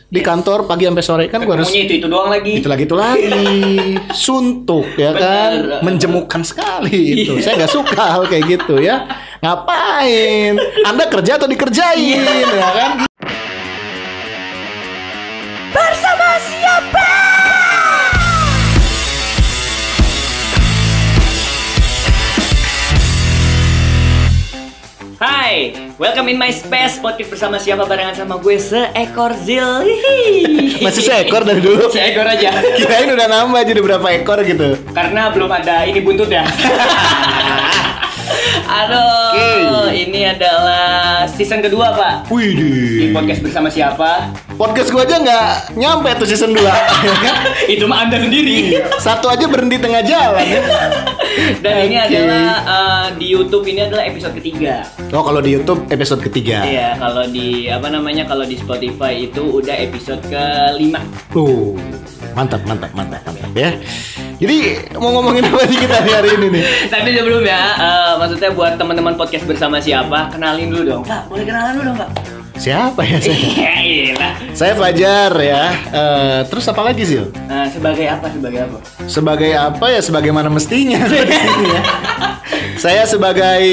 di kantor pagi sampai sore kan gue harus itu doang lagi. itu lagi suntuk ya kan, menjemukkan sekali itu. Saya nggak suka hal kayak gitu ya. Ngapain? Anda kerja atau dikerjain ya kan? Bersama siapa? Hai, welcome in my space. Podcast bersama siapa barengan sama gue seekor Zil. Masih seekor dari dulu? Seekor aja. Kirain udah nambah jadi berapa ekor gitu. Karena belum ada ini buntut ya. Aduh, ini adalah season kedua, Pak. Di Wih, podcast bersama siapa? podcast gua aja nggak nyampe tuh season 2. Itu mah Anda sendiri. Satu aja berhenti tengah jalan ya. Dan ini Oke. adalah di YouTube ini adalah episode ketiga. Oh, kalau di YouTube episode ketiga. Iya, kalau di kalau di Spotify itu udah episode kelima. Mantap ya. Jadi mau ngomongin apa nih kita hari ini nih? Tapi sebelumnya, maksudnya buat teman-teman podcast bersama siapa, kenalin dulu dong. Pak, boleh kenalan dulu dong, Pak? Siapa ya saya? Iya. Saya Fajar ya. Terus apa lagi sih? Sebagai apa? Sebagai apa ya? Sebagaimana mestinya. Saya sebagai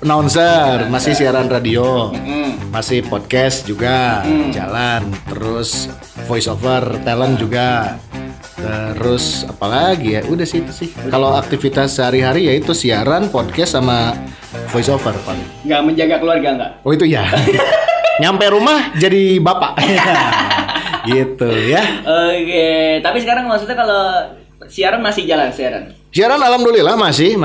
announcer, masih siaran radio, masih podcast juga, jalan, terus voice over talent juga. Terus apalagi ya, udah sih itu sih. Kalau aktivitas sehari-hari ya itu siaran, podcast sama voice over paling. Nggak menjaga keluarga nggak? Oh itu ya. Nyampe rumah jadi bapak. Gitu ya. Oke, tapi sekarang maksudnya kalau siaran masih jalan siaran. Siaran alhamdulillah masih.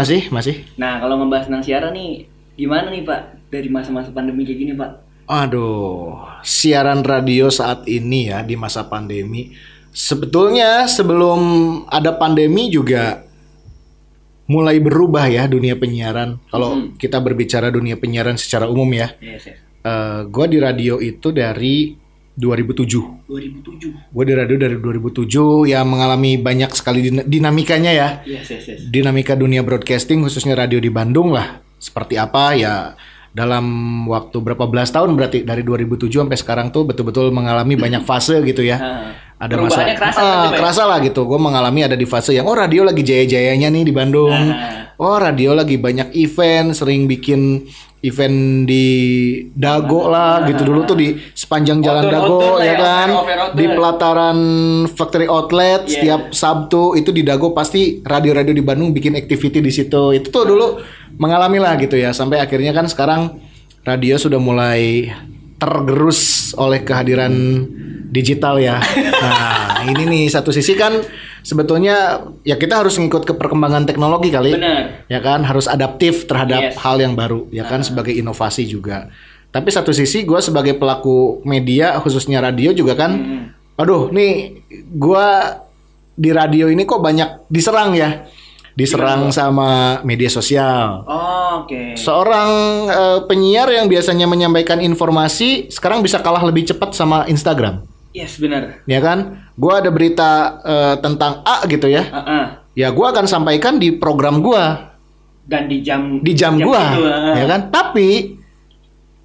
Nah, kalau ngebahas tentang siaran nih, gimana nih Pak? Dari masa-masa pandemi kayak gini Pak? Aduh, siaran radio saat ini ya di masa pandemi. Sebetulnya sebelum ada pandemi juga mulai berubah ya dunia penyiaran. Kalau kita berbicara dunia penyiaran secara umum ya. Yes. Gue di radio itu dari 2007. Gue di radio dari 2007 ya, mengalami banyak sekali dinamikanya ya. Yes. Dinamika dunia broadcasting khususnya radio di Bandung lah. Seperti apa ya, dalam waktu berapa belas tahun berarti dari 2007 sampai sekarang tuh betul-betul mengalami banyak fase gitu ya. Ada masa kerasa lah gitu. Gue mengalami ada di fase yang radio lagi jaya-jayanya nih di Bandung. Radio lagi banyak event, sering bikin event di Dago lah gitu dulu tuh di sepanjang jalan Dago ya kan. Di pelataran Factory Outlet setiap Sabtu itu di Dago pasti radio-radio di Bandung bikin activity di situ. Itu tuh dulu mengalami lah gitu ya, sampai akhirnya kan sekarang radio sudah mulai tergerus oleh kehadiran digital ya. Nah, ini nih satu sisi kan sebetulnya ya kita harus ngikut ke perkembangan teknologi kali. Benar. Ya kan, harus adaptif terhadap hal yang baru ya kan, sebagai inovasi juga. Tapi satu sisi gue sebagai pelaku media khususnya radio juga kan, aduh nih gue di radio ini kok banyak diserang ya. Diserang sama media sosial. Oke. Seorang penyiar yang biasanya menyampaikan informasi sekarang bisa kalah lebih cepat sama Instagram. Yes, benar. Ya kan? Gue ada berita tentang A gitu ya. Ya gue akan sampaikan di program gue. Dan di jam gue. itu, Ya kan? Tapi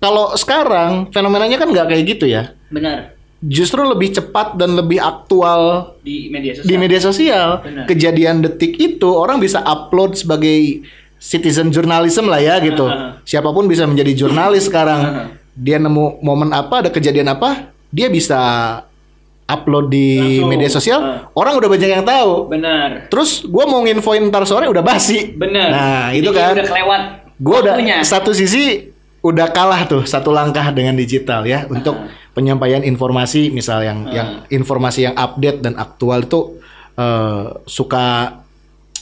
kalau sekarang fenomenanya kan nggak kayak gitu ya. Benar. Justru lebih cepat dan lebih aktual Di media sosial. di media sosial. Benar. Kejadian detik itu orang bisa upload sebagai citizen journalism lah ya gitu. Siapapun bisa menjadi jurnalis sekarang. Dia nemu momen apa, ada kejadian apa, dia bisa upload di Langsung. media sosial. Orang udah banyak yang tahu. Benar. Terus gue mau nginfoin ntar sore udah basi. Benar. Nah Jadi itu kan. udah kelewat. Gue udah waktunya. satu sisi udah kalah tuh satu langkah dengan digital ya untuk penyampaian informasi, misal yang informasi yang update dan aktual itu suka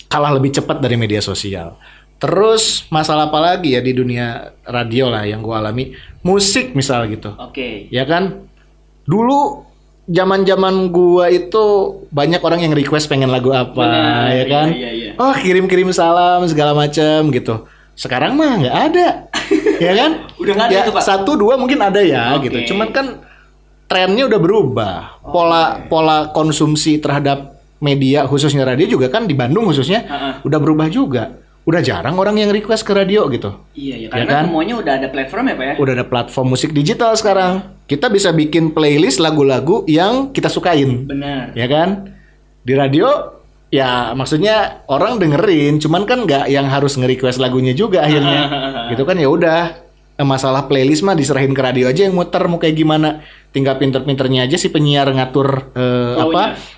kalah lebih cepat dari media sosial. Terus masalah apa lagi ya di dunia radio lah yang gue alami, musik misal gitu. Oke. Ya kan, dulu zaman-zaman gua itu banyak orang yang request pengen lagu apa. Benar, ya kan. iya. Oh, kirim-kirim salam segala macam gitu. Sekarang mah nggak ada. Ya kan? Udah nggak ada ya, tuh, Pak? 1-2 mungkin ada ya Oke. gitu. Cuman kan trennya udah berubah. Pola konsumsi terhadap media khususnya radio juga kan di Bandung khususnya udah berubah juga. udah jarang orang yang request ke radio gitu. Iya, ya, Ya karena kan? semuanya udah ada platform ya Pak ya. Udah ada platform musik digital sekarang. Kita bisa bikin playlist lagu-lagu yang kita sukain. Benar. Ya kan? Di radio ya maksudnya orang dengerin, cuman kan nggak yang harus nge-request lagunya juga akhirnya. Gitu kan, ya udah. Masalah playlist mah diserahin ke radio aja yang muter mau kayak gimana. Tinggal pinter-pinternya aja si penyiar ngatur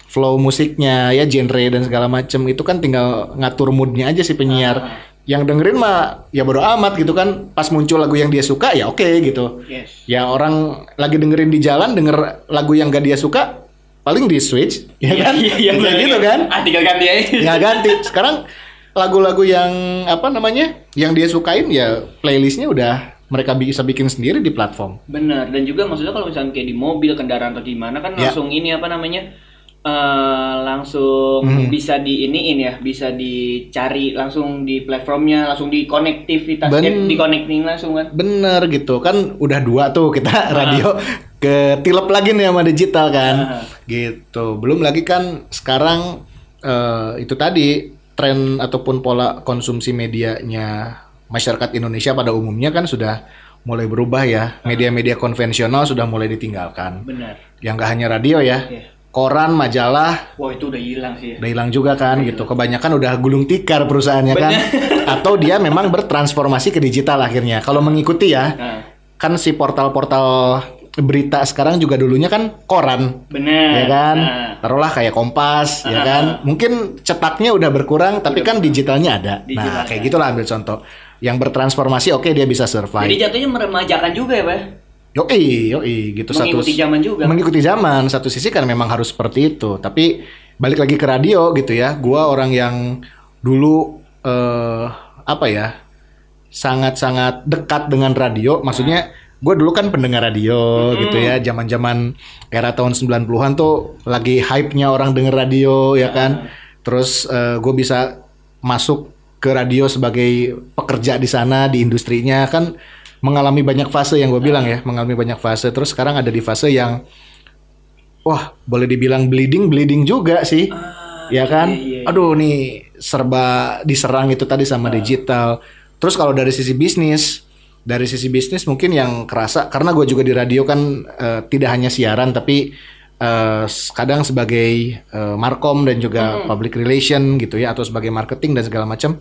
flow musiknya ya, genre dan segala macem. Itu kan tinggal ngatur moodnya aja si penyiar. Yang dengerin mah ya bodo amat gitu kan. Pas muncul lagu yang dia suka ya oke gitu. Yes. Ya orang lagi dengerin di jalan denger lagu yang gak dia suka, paling di switch ya kan. Iya, kayak gitu kan. Tinggal ganti aja. Ya ganti. Sekarang lagu-lagu yang apa namanya yang dia sukain ya playlistnya udah mereka bisa bikin sendiri di platform. Benar, dan juga maksudnya kalau misalnya kayak di mobil, kendaraan atau di mana kan Ya. langsung ini apa namanya? Langsung bisa di iniin ya, bisa dicari langsung di platformnya, langsung di konektivitasnya, di connecting langsung kan. Bener gitu kan, udah dua tuh kita radio ke tilep lagi nih sama digital kan. Gitu. Belum lagi kan sekarang itu tadi tren ataupun pola konsumsi medianya masyarakat Indonesia pada umumnya kan sudah mulai berubah ya. Media-media konvensional sudah mulai ditinggalkan. Benar. Yang gak hanya radio ya. Iya. Koran, majalah, Wah, itu udah hilang sih. udah hilang juga kan gitu. Kebanyakan udah gulung tikar perusahaannya kan. Atau dia memang bertransformasi ke digital akhirnya. Kalau mengikuti ya, kan si portal-portal berita sekarang juga dulunya kan koran. Benar. Ya kan? Taruhlah kayak Kompas, ya kan? Mungkin cetaknya udah berkurang, tapi kan digitalnya ada. Nah, kayak gitulah ambil contoh. Yang bertransformasi oke dia bisa survive. Jadi jatuhnya meremajakan juga ya, Pak? Yoi, gitu. Mengikuti zaman juga. Mengikuti zaman. Satu sisi kan memang harus seperti itu. Tapi balik lagi ke radio gitu ya. Gua orang yang dulu apa ya, sangat-sangat dekat dengan radio. Maksudnya gue dulu kan pendengar radio gitu ya. Zaman-zaman era tahun 90-an tuh lagi hype-nya orang denger radio ya kan. Terus gue bisa masuk ke radio sebagai pekerja di sana, di industrinya kan mengalami banyak fase yang gue bilang ya, mengalami banyak fase. Terus sekarang ada di fase yang wah, boleh dibilang bleeding juga sih. Ya kan? Iya. Aduh nih serba diserang itu tadi sama digital. Terus kalau dari sisi bisnis mungkin yang kerasa karena gue juga di radio kan tidak hanya siaran tapi kadang sebagai markom dan juga public relation gitu ya, atau sebagai marketing dan segala macam,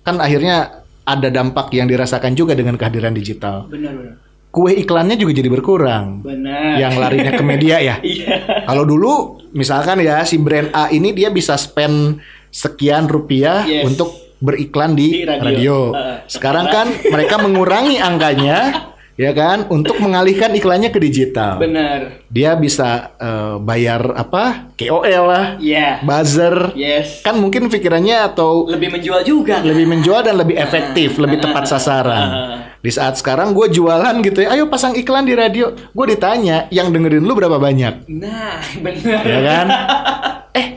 kan akhirnya ada dampak yang dirasakan juga dengan kehadiran digital. Benar. Kue iklannya juga jadi berkurang. Benar. Yang larinya ke media ya. Iya. Kalau dulu misalkan ya si brand A ini dia bisa spend sekian rupiah untuk beriklan di radio. Sekarang kan mereka mengurangi angkanya ya kan untuk mengalihkan iklannya ke digital. Benar. Dia bisa bayar apa? KOL lah. Iya. Buzzer. Yes. Kan mungkin pikirannya atau Lebih menjual juga. Kan? lebih menjual dan lebih efektif, lebih tepat sasaran. Di saat sekarang gue jualan gitu ya, ayo pasang iklan di radio. Gue ditanya, yang dengerin lu berapa banyak? Nah, benar. Ya kan?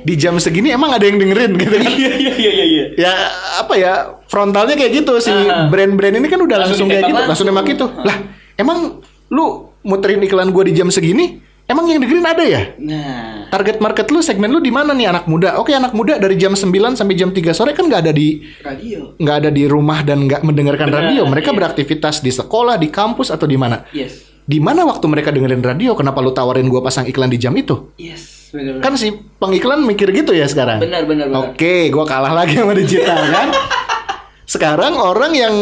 Di jam segini emang ada yang dengerin gitu kan? Iya. Ya apa ya, frontalnya kayak gitu si brand-brand ini kan udah langsung kayak gitu, langsung nembak gitu. Lah, emang lu muterin iklan gue di jam segini? Emang yang dengerin ada ya? Nah, Target market lu, segmen lu di mana nih? Anak muda. Oke, anak muda dari jam 9 sampai jam 3 sore kan nggak ada di rumah dan nggak mendengarkan radio. Mereka beraktivitas di sekolah, di kampus atau di mana? yes. Di mana waktu mereka dengerin radio? Kenapa lu tawarin gua pasang iklan di jam itu? Yes, benar. Kan si pengiklan mikir gitu ya sekarang. Benar. Oke, gua kalah lagi sama digital kan. Sekarang orang yang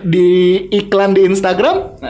di iklan di Instagram,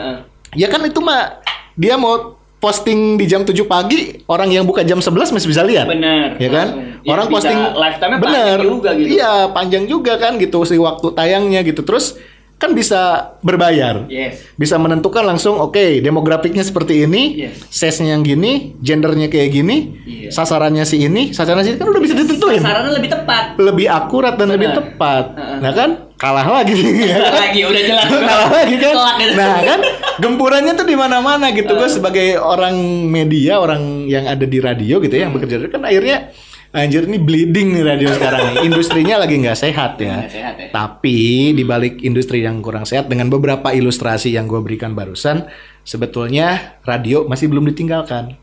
ya kan itu mah dia mau posting di jam 7 pagi, orang yang buka jam 11 masih bisa lihat. Benar. Ya kan? Ya, Orang bisa posting lifetime-nya bener. panjang juga gitu. Iya, panjang juga kan gitu si waktu tayangnya gitu. Terus kan bisa berbayar. Yes. Bisa menentukan langsung, oke, demografiknya seperti ini, Yes. size-nya yang gini, gendernya kayak gini, Iya. sasarannya si ini, sasarannya si ini, kan udah bisa ditentuin. Sasarannya lebih tepat. Lebih akurat dan lebih tepat. Nah kan, kalah lagi. Ya kan? Lagi udah jelas. Kalah lagi kan. Telak gitu. Nah kan, gempurannya tuh di mana-mana gitu. Gue sebagai orang media, orang yang ada di radio gitu ya, yang bekerja kan akhirnya anjir ini bleeding nih radio sekarang nih. Industrinya lagi nggak sehat ya. Nggak sehat ya. Tapi di balik industri yang kurang sehat dengan beberapa ilustrasi yang gue berikan barusan, sebetulnya radio masih belum ditinggalkan.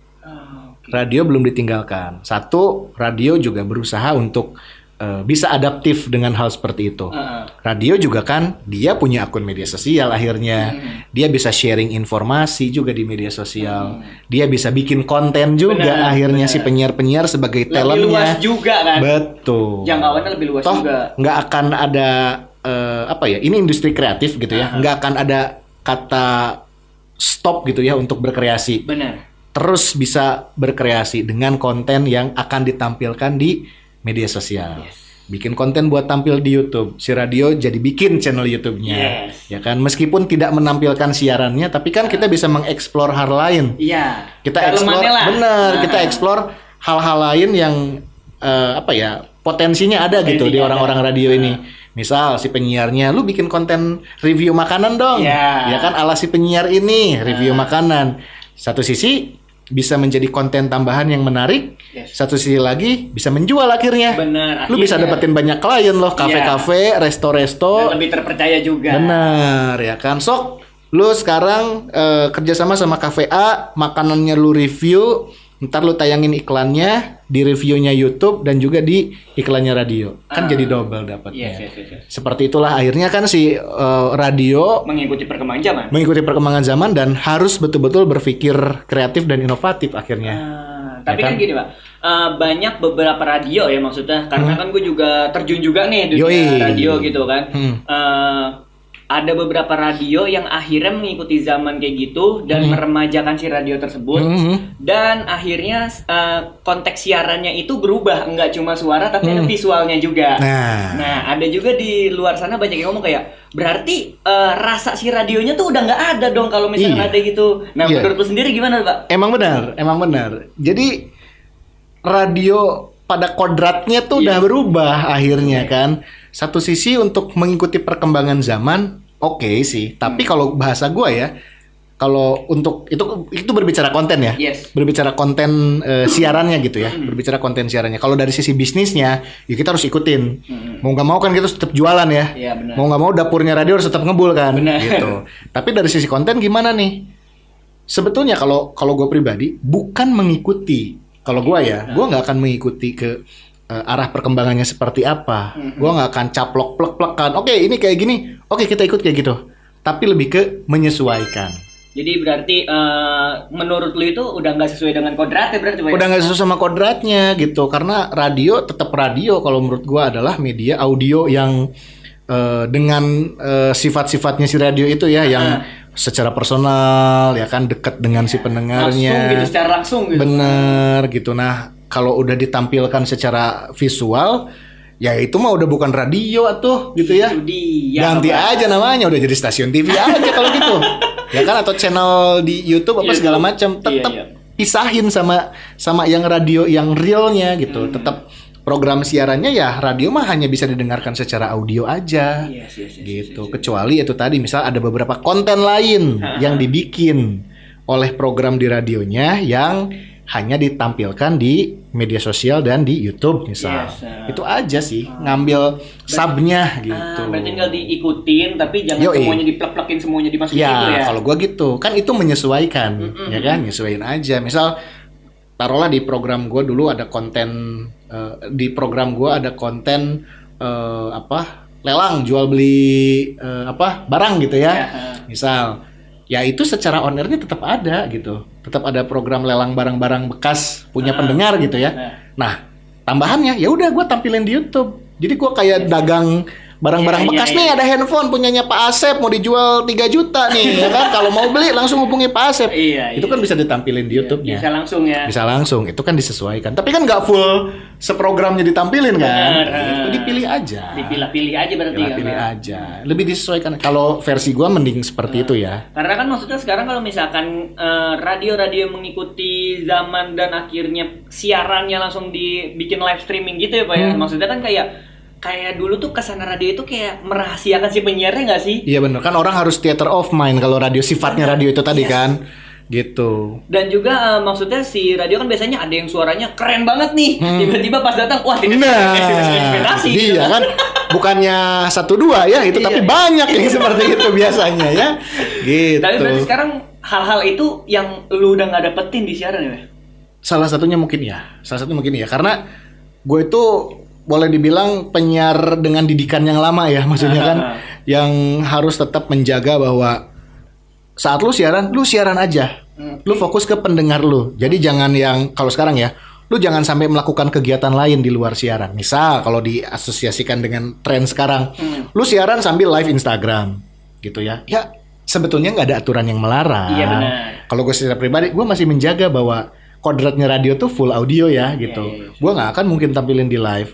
Radio belum ditinggalkan. Satu, radio juga berusaha untuk bisa adaptif dengan hal seperti itu. Radio juga kan dia punya akun media sosial akhirnya. Dia bisa sharing informasi juga di media sosial. Dia bisa bikin konten juga akhirnya si penyiar-penyiar sebagai talentnya. Lebih luas juga kan. Betul. Jangkauannya lebih luas juga. Nggak akan ada ini industri kreatif gitu ya. Nggak akan ada kata stop gitu ya untuk berkreasi. Benar. Terus bisa berkreasi dengan konten yang akan ditampilkan di media sosial. Bikin konten buat tampil di YouTube. Si radio jadi bikin channel YouTube-nya. Ya kan, meskipun tidak menampilkan siarannya, tapi kan kita bisa mengeksplor hal lain. Iya. Kita eksplor, kita eksplor hal-hal lain yang potensinya ada gitu di orang-orang radio ini. Misal si penyiarnya, lu bikin konten review makanan dong. Ya kan, ala si penyiar ini review makanan. Satu sisi bisa menjadi konten tambahan yang menarik. Satu sisi lagi bisa menjual akhirnya. Benar. Lu bisa dapetin banyak klien loh, kafe-kafe, resto-resto. Dan lebih terpercaya juga. Benar ya kan. Sok lu sekarang kerjasama sama kafe A, makanannya lu review, ntar lu tayangin iklannya di reviewnya YouTube dan juga di iklannya radio. Kan jadi double dapatnya. Seperti itulah akhirnya kan si radio mengikuti perkembangan zaman dan harus betul-betul berpikir kreatif dan inovatif akhirnya. Tapi kan gini Pak, banyak beberapa radio ya maksudnya, karena kan gue juga terjun juga nih di dunia radio gitu kan. Ada beberapa radio yang akhirnya mengikuti zaman kayak gitu dan meremajakan si radio tersebut. Dan akhirnya konteks siarannya itu berubah, nggak cuma suara tapi ada visualnya juga. Nah, ada juga di luar sana banyak yang ngomong kayak, berarti rasa si radionya tuh udah nggak ada dong kalau misalnya ada gitu. Nah, menurut lu sendiri gimana Pak? Emang benar. Jadi radio pada kodratnya tuh udah berubah akhirnya kan. Satu sisi untuk mengikuti perkembangan zaman, oke sih. Tapi kalau bahasa gua ya, kalau untuk itu berbicara konten ya, berbicara konten siarannya gitu ya, berbicara konten siarannya. Kalau dari sisi bisnisnya, ya kita harus ikutin. Mau nggak mau kan kita tetap jualan ya. Mau nggak mau dapurnya radio harus tetap ngebul kan, gitu. Tapi dari sisi konten gimana nih? Sebetulnya kalau gue pribadi bukan mengikuti. Kalau gue ya, gue nggak akan mengikuti ke arah perkembangannya seperti apa. Gue nggak akan caplok plek-plekan. Oke, ini kayak gini. Oke, kita ikut kayak gitu. Tapi lebih ke menyesuaikan. Jadi berarti menurut lu itu udah nggak sesuai dengan kodratnya berarti Pak? Udah nggak sesuai sama kodratnya gitu. Karena radio tetap radio kalau menurut gue adalah media audio yang dengan sifat-sifatnya si radio itu ya, yang secara personal ya kan, dekat dengan si pendengarnya. Langsung gitu, secara langsung gitu. Bener gitu. Nah, kalau udah ditampilkan secara visual, ya itu mah udah bukan radio atuh gitu ya. Ganti aja namanya, udah jadi stasiun TV aja kalau gitu. Ya kan, atau channel di YouTube apa segala macam, tetap pisahin sama yang radio yang realnya gitu. Tetap program siarannya ya radio mah hanya bisa didengarkan secara audio aja. Gitu. Kecuali itu tadi misal ada beberapa konten lain yang dibikin oleh program di radionya yang hanya ditampilkan di media sosial dan di YouTube misal. Itu aja sih, ngambil subnya gitu. Berarti tinggal diikutin tapi jangan semuanya diplek-plekin, semuanya dimasukin gitu ya. Kalau gua gitu, kan itu menyesuaikan, ya kan? Nyesuaiin aja. Misal taruhlah di program gua dulu ada konten lelang jual beli barang gitu ya. Misal ya itu secara on air-nya tetap ada gitu. Tetap ada program lelang barang-barang bekas punya pendengar gitu ya. Nah, tambahannya ya udah gue tampilin di YouTube. Jadi gue kayak dagang barang-barang bekas nih, ada handphone punyanya Pak Asep mau dijual 3 juta nih ya kan. Kalau mau beli langsung hubungi Pak Asep. Itu kan bisa ditampilin di YouTube-nya. Bisa langsung ya. Bisa langsung, itu kan disesuaikan. Tapi kan nggak full seprogramnya ditampilin kan. Itu dipilih aja. Dipilah-pilih aja berarti kan. Pilih aja. Lebih disesuaikan. Kalau versi gua mending seperti itu ya. Karena kan maksudnya sekarang kalau misalkan radio-radio mengikuti zaman dan akhirnya siarannya langsung dibikin live streaming gitu ya Pak ya. Maksudnya kan kayak dulu tuh kesana radio itu kayak merahasiakan si penyiarnya nggak sih? Iya benar, kan orang harus theater of mind kalau radio, sifatnya radio itu tadi kan gitu. Dan juga maksudnya si radio kan biasanya ada yang suaranya keren banget nih, tiba-tiba pas datang wah tidak inspirasi gitu. Iya kan, bukannya 1-2 ya itu, tapi banyak yang seperti itu biasanya ya gitu. Tapi berarti sekarang hal-hal itu yang lu udah nggak dapetin di siaran ya? Salah satunya mungkin ya, karena gue itu boleh dibilang penyiar dengan didikan yang lama ya, maksudnya kan yang harus tetap menjaga bahwa saat lu siaran aja. Lu fokus ke pendengar lu. Jadi jangan yang kalau sekarang ya, lu jangan sampai melakukan kegiatan lain di luar siaran. Misal kalau diasosiasikan dengan tren sekarang, lu siaran sambil live Instagram gitu ya. Ya sebetulnya nggak ada aturan yang melarang. Iya benar. Kalau gue secara pribadi, gue masih menjaga bahwa kodratnya radio tuh full audio ya gitu. Gue nggak akan mungkin tampilin di live.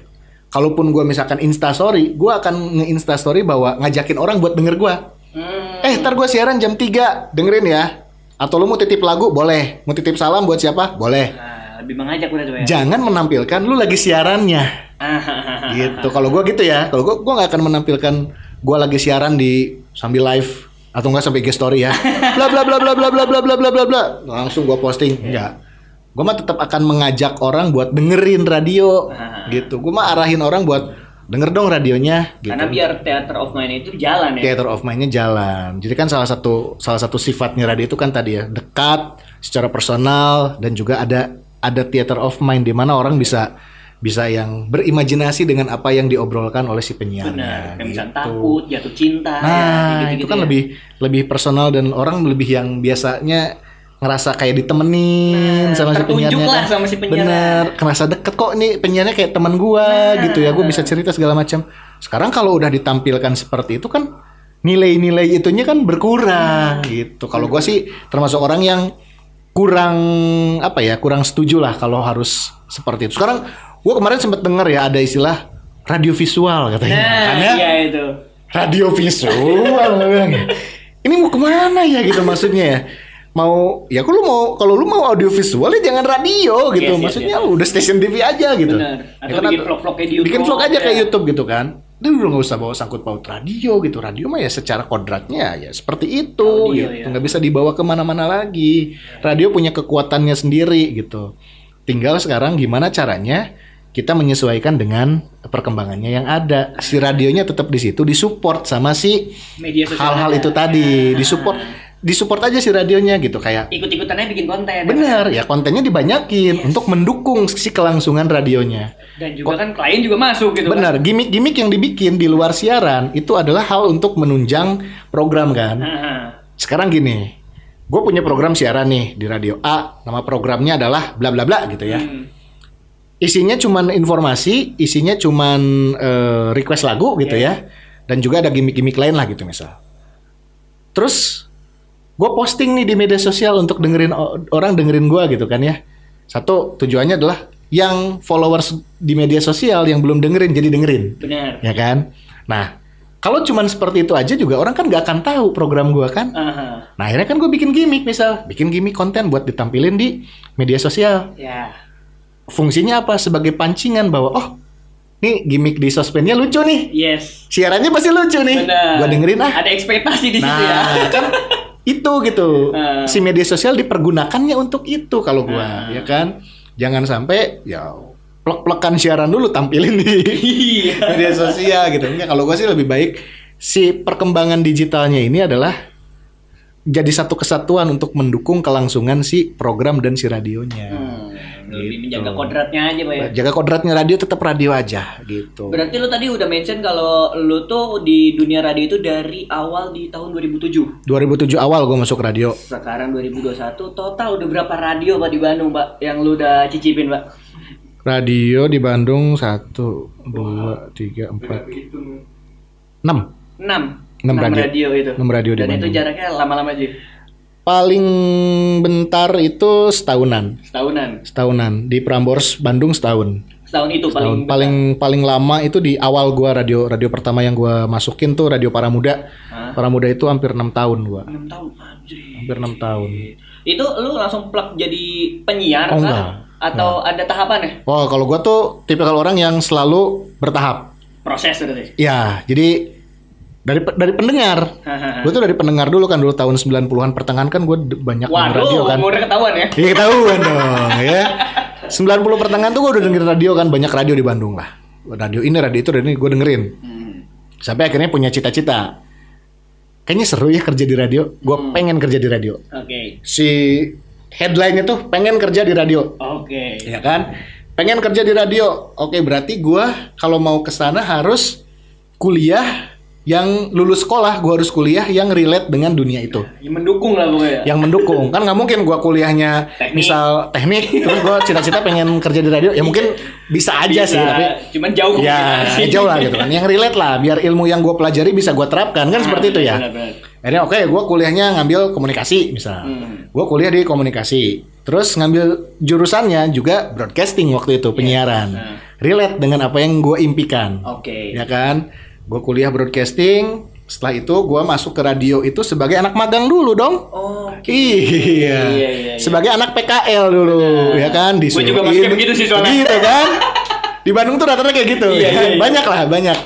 Kalaupun gue misalkan instastory, gue akan nge-instastory bahwa ngajakin orang buat denger gue. Ntar gue siaran jam 3, dengerin ya. Atau lu mau titip lagu, boleh. Mau titip salam buat siapa? Boleh. Lebih mengajak udah tuh ya. Jangan menampilkan lu lagi siarannya. Gitu. Kalau gue gitu ya. Kalau gue nggak akan menampilkan gue lagi siaran di sambil live atau enggak sampai guest story ya. Bla bla bla bla bla bla bla bla bla bla bla. Langsung gue posting. Enggak. Gue mah tetap akan mengajak orang buat dengerin radio. Gitu. Gue mah arahin orang buat denger dong radionya gitu. Karena biar theater of mind itu jalan ya. Theater of mind-nya jalan. Jadi kan salah satu sifatnya radio itu kan tadi ya, dekat secara personal dan juga ada theater of mind di mana orang bisa yang berimajinasi dengan apa yang diobrolkan oleh si penyiarnya. Benar. Kayak misalnya takut, jatuh cinta itu kan ya. lebih personal dan orang lebih yang biasanya ngerasa kayak ditemenin sama si penyiarnya. Lah sama si penyiar. Bener, ngerasa deket kok nih penyiarnya kayak teman gua gitu ya. Gua bisa cerita segala macam. Sekarang kalau udah ditampilkan seperti itu kan nilai-nilai itunya kan berkurang gitu. Kalau gua sih termasuk orang yang kurang setuju lah kalau harus seperti itu. Sekarang gua kemarin sempat dengar ya ada istilah radio visual katanya. Iya itu. Radio visual. Ini mau kemana ya gitu maksudnya ya. Kalau lu mau audio visual ya jangan radio gitu. Maksudnya udah stasiun TV aja gitu. Bener. Atau bikin vlog-vlog kayak di YouTube. Bikin vlog aja kayak YouTube gitu kan. Lu nggak usah bawa sangkut paut radio gitu. Radio mah ya secara kodratnya ya seperti itu audio, gitu. Nggak bisa dibawa kemana-mana lagi. Radio punya kekuatannya sendiri gitu. Tinggal sekarang gimana caranya kita menyesuaikan dengan perkembangannya yang ada. Si radionya tetap di situ, disupport sama si hal-hal itu tadi, disupport aja si radionya gitu, kayak ikut-ikutannya bikin konten. Bener ya, kontennya dibanyakin untuk mendukung si kelangsungan radionya. Dan juga kan klien juga masuk gitu. Bener, gimmick-gimmick yang dibikin di luar siaran itu adalah hal untuk menunjang program kan. Sekarang gini, gue punya program siaran nih di radio A, nama programnya adalah bla bla bla gitu ya. Isinya cuman informasi, isinya cuman request lagu gitu ya. Dan juga ada gimmick-gimmick lain lah gitu misal. Terus gue posting nih di media sosial untuk orang dengerin gue gitu kan ya. Satu tujuannya adalah yang followers di media sosial yang belum dengerin jadi dengerin. Benar. Ya kan. Nah kalau cuman seperti itu aja juga orang kan nggak akan tahu program gue kan. Nah akhirnya kan gue bikin gimmick konten buat ditampilin di media sosial. Ya. Fungsinya apa? Sebagai pancingan bahwa nih gimmick di sosmednya lucu nih. Yes. Siarannya pasti lucu nih. Gue dengerin ah. Ada ekspektasi di situ ya. Kan itu gitu. Si media sosial dipergunakannya untuk itu kalau gua, ya kan. Jangan sampai ya plek-plekan siaran dulu tampilin di media sosial gitu. Enggak, kalau gua sih lebih baik si perkembangan digitalnya ini adalah jadi satu kesatuan untuk mendukung kelangsungan si program dan si radionya. Lebih menjaga kodratnya aja Pak ya. Jaga kodratnya radio, tetap radio aja gitu. Berarti lu tadi udah mention kalau lu tuh di dunia radio itu dari awal di tahun 2007. 2007 awal gue masuk radio. Sekarang 2021 total udah berapa radio Pak di Bandung Pak yang lu udah cicipin Pak? Radio di Bandung 1, 2, 3, 4, 6 radio itu. 6 radio di Bandung. Dan itu jaraknya lama-lama aja. Paling bentar itu setahunan. Di Prambors Bandung setahun. Setahun itu paling lama itu di awal gua radio pertama yang gua masukin tuh Radio Paramuda. Paramuda itu hampir 6 tahun gua. 6 tahun anjir. Hampir 6 tahun. Itu lu langsung plug jadi penyiar kah? Atau ada tahapannya? Oh, kalau gua tuh tipikal orang yang selalu bertahap. Proses berarti. Ya, jadi dari pendengar. Gue tuh dari pendengar dulu kan, dulu tahun 90-an pertengahan kan gue banyak radio kan. Waduh, ketahuan ya? Iya ketahuan dong ya. 90 pertengahan tuh gue udah dengerin radio kan, banyak radio di Bandung lah. Radio ini, radio itu, gue dengerin. Sampai akhirnya punya cita-cita. Kayaknya seru ya kerja di radio. Gue pengen kerja di radio. Oke. Si headline-nya tuh pengen kerja di radio. Oke. Ya kan? pengen kerja di radio. Oke, berarti gue kalau mau ke sana harus kuliah yang lulus sekolah, gue harus kuliah yang relate dengan dunia itu. Yang mendukung lah pokoknya. Yang mendukung. Kan nggak mungkin gue kuliahnya misal teknik, terus gue cita-cita pengen kerja di radio. Ya mungkin bisa aja sih, tapi cuman jauh. Ya jauh lah gitu kan. Yang relate lah, biar ilmu yang gue pelajari bisa gue terapkan kan seperti itu ya. Benar. Akhirnya oke, gue kuliahnya ngambil komunikasi misal. Gue kuliah di komunikasi. Terus ngambil jurusannya juga broadcasting waktu itu, penyiaran. Relate dengan apa yang gue impikan. Oke. Ya kan? Gue kuliah broadcasting, setelah itu gue masuk ke radio itu sebagai anak magang dulu dong. Iya. Sebagai anak PKL dulu, ya kan? Gue juga masih begitu sih soalnya. Gitu kan? Di Bandung tuh rata-rata kayak gitu. Iya. Banyak.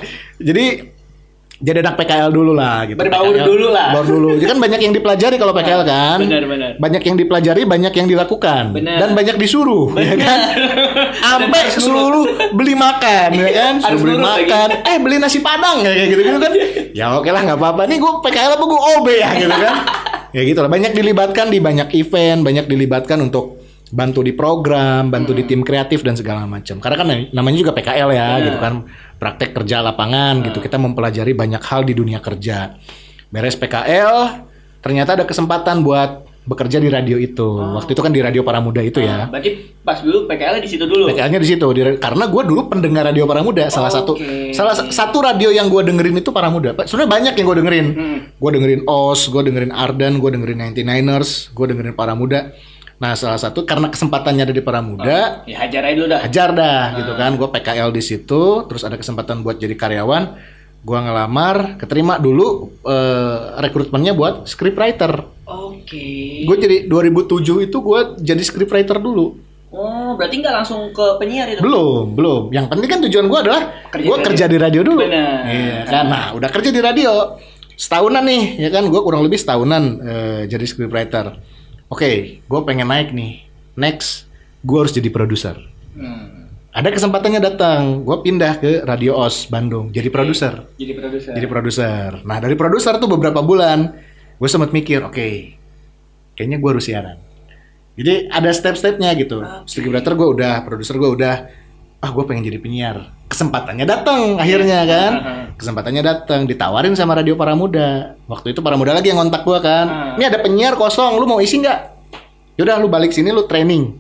Jadi anak PKL dulu lah gitu. Berbaur PKL, dulu lah. Baur dulu. Jadi kan banyak yang dipelajari kalau PKL kan. Benar. Banyak yang dipelajari, banyak yang dilakukan. Benar. Dan banyak disuruh, ya kan? Sampai suruh beli makan, ya kan? Suruh beli makan. Beli nasi padang ya kayak gitu-gitu kan. Ya oke lah nggak apa-apa. Nih gue PKL apa gue OB ya gitu kan. Ya gitu lah. Banyak dilibatkan di banyak event, banyak dilibatkan untuk bantu di program, bantu di tim kreatif dan segala macam. Karena kan namanya juga PKL ya, gitu kan. Praktek kerja lapangan gitu. Kita mempelajari banyak hal di dunia kerja. Beres PKL, ternyata ada kesempatan buat bekerja di radio itu. Waktu itu kan di Radio Paramuda itu ya. Berarti pas dulu PKL di situ dulu. PKL-nya di situ. Karena gue dulu pendengar Radio Paramuda. Salah satu radio yang gue dengerin itu Paramuda. Sebenarnya banyak yang gue dengerin. Gue dengerin OS, gue dengerin Ardan, gue dengerin 99ers, gue dengerin Paramuda. Nah salah satu karena kesempatannya ada di Paramuda, ya hajar aja dulu dah. Hajar dah gitu kan. Gue PKL di situ, terus ada kesempatan buat jadi karyawan. Gue ngelamar, keterima dulu rekrutmennya buat scriptwriter. Oke. Gue jadi 2007 itu gue jadi scriptwriter dulu. Oh, berarti nggak langsung ke penyiar itu? Belum. Yang penting kan tujuan gue adalah gue kerja di radio dulu. Benar. Iya kan. Nah udah kerja di radio setahunan nih, ya kan. Gue kurang lebih setahunan jadi scriptwriter. Oke, gue pengen naik nih. Next, gue harus jadi produser. Ada kesempatannya datang. Gue pindah ke Radio OS Bandung. Jadi produser. Jadi produser. Nah, dari produser tuh beberapa bulan, gue sempat mikir, oke, kayaknya gue harus siaran. Jadi ada step-stepnya gitu. Scriptwriter gue udah, produser gue udah. Gue pengen jadi penyiar. Kesempatannya datang akhirnya kan. Kesempatannya datang, ditawarin sama Radio Paramuda. Waktu itu Paramuda lagi yang ngontak gua kan. Ini ada penyiar kosong, lu mau isi nggak? Yaudah lu balik sini lu training.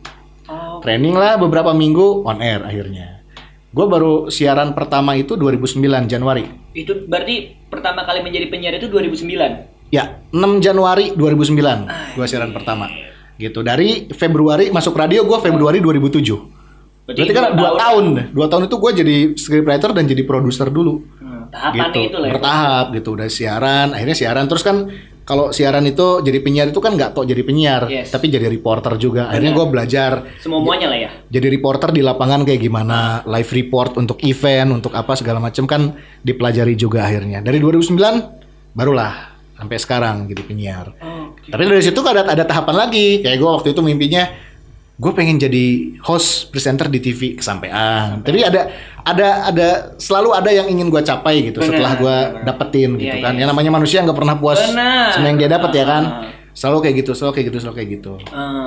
Training lah beberapa minggu on air akhirnya. Gua baru siaran pertama itu 2009 Januari. Itu berarti pertama kali menjadi penyiar itu 2009? Ya, 6 Januari 2009 gua siaran pertama. Gitu. Dari Februari masuk radio gua Februari 2007. Berarti kan 2 tahun. 2 tahun itu gue jadi scriptwriter dan jadi produser dulu. Tahapan gitu. itu lah. Bertahap gitu. Udah siaran, akhirnya siaran. Terus kan kalau siaran itu jadi penyiar itu kan nggak tok jadi penyiar, tapi jadi reporter juga. Akhirnya gue belajar. Semuanya lah ya. Jadi reporter di lapangan kayak gimana, live report untuk event, untuk apa segala macam kan dipelajari juga akhirnya. Dari 2009 barulah sampai sekarang jadi penyiar. Tapi dari situ ada tahapan lagi. Kayak gue waktu itu mimpinya gue pengen jadi host presenter di TV kesampean. Tapi ada selalu ada yang ingin gue capai gitu. Setelah gue dapetin gitu kan. Yang namanya manusia nggak pernah puas sama yang dia dapat ya kan. Selalu kayak gitu.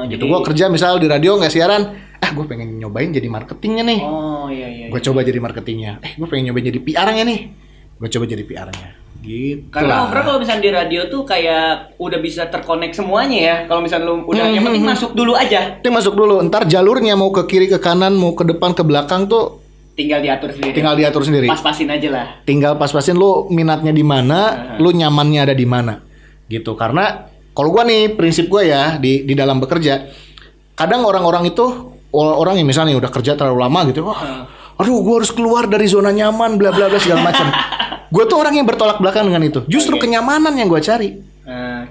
Gitu gue kerja misal di radio nggak siaran. Gue pengen nyobain jadi marketingnya nih. Gue coba jadi marketingnya. Gue pengen nyobain jadi PR-nya nih. Gue coba jadi PR-nya. Gitu. Karena overall kalau misalnya di radio tuh kayak udah bisa terkonek semuanya ya. Kalau misalnya lu udah yang penting masuk dulu aja. Penting masuk dulu. Ntar jalurnya mau ke kiri ke kanan, mau ke depan ke belakang tuh tinggal diatur sendiri. Pas-pasin aja lah. Tinggal pas-pasin lu minatnya di mana, lu nyamannya ada di mana. Gitu. Karena kalau gua nih prinsip gua ya di dalam bekerja, kadang orang-orang itu orang yang misalnya udah kerja terlalu lama gitu, aduh gua harus keluar dari zona nyaman bla bla bla segala macam. Gue tuh orang yang bertolak belakang dengan itu. Justru kenyamanan yang gue cari.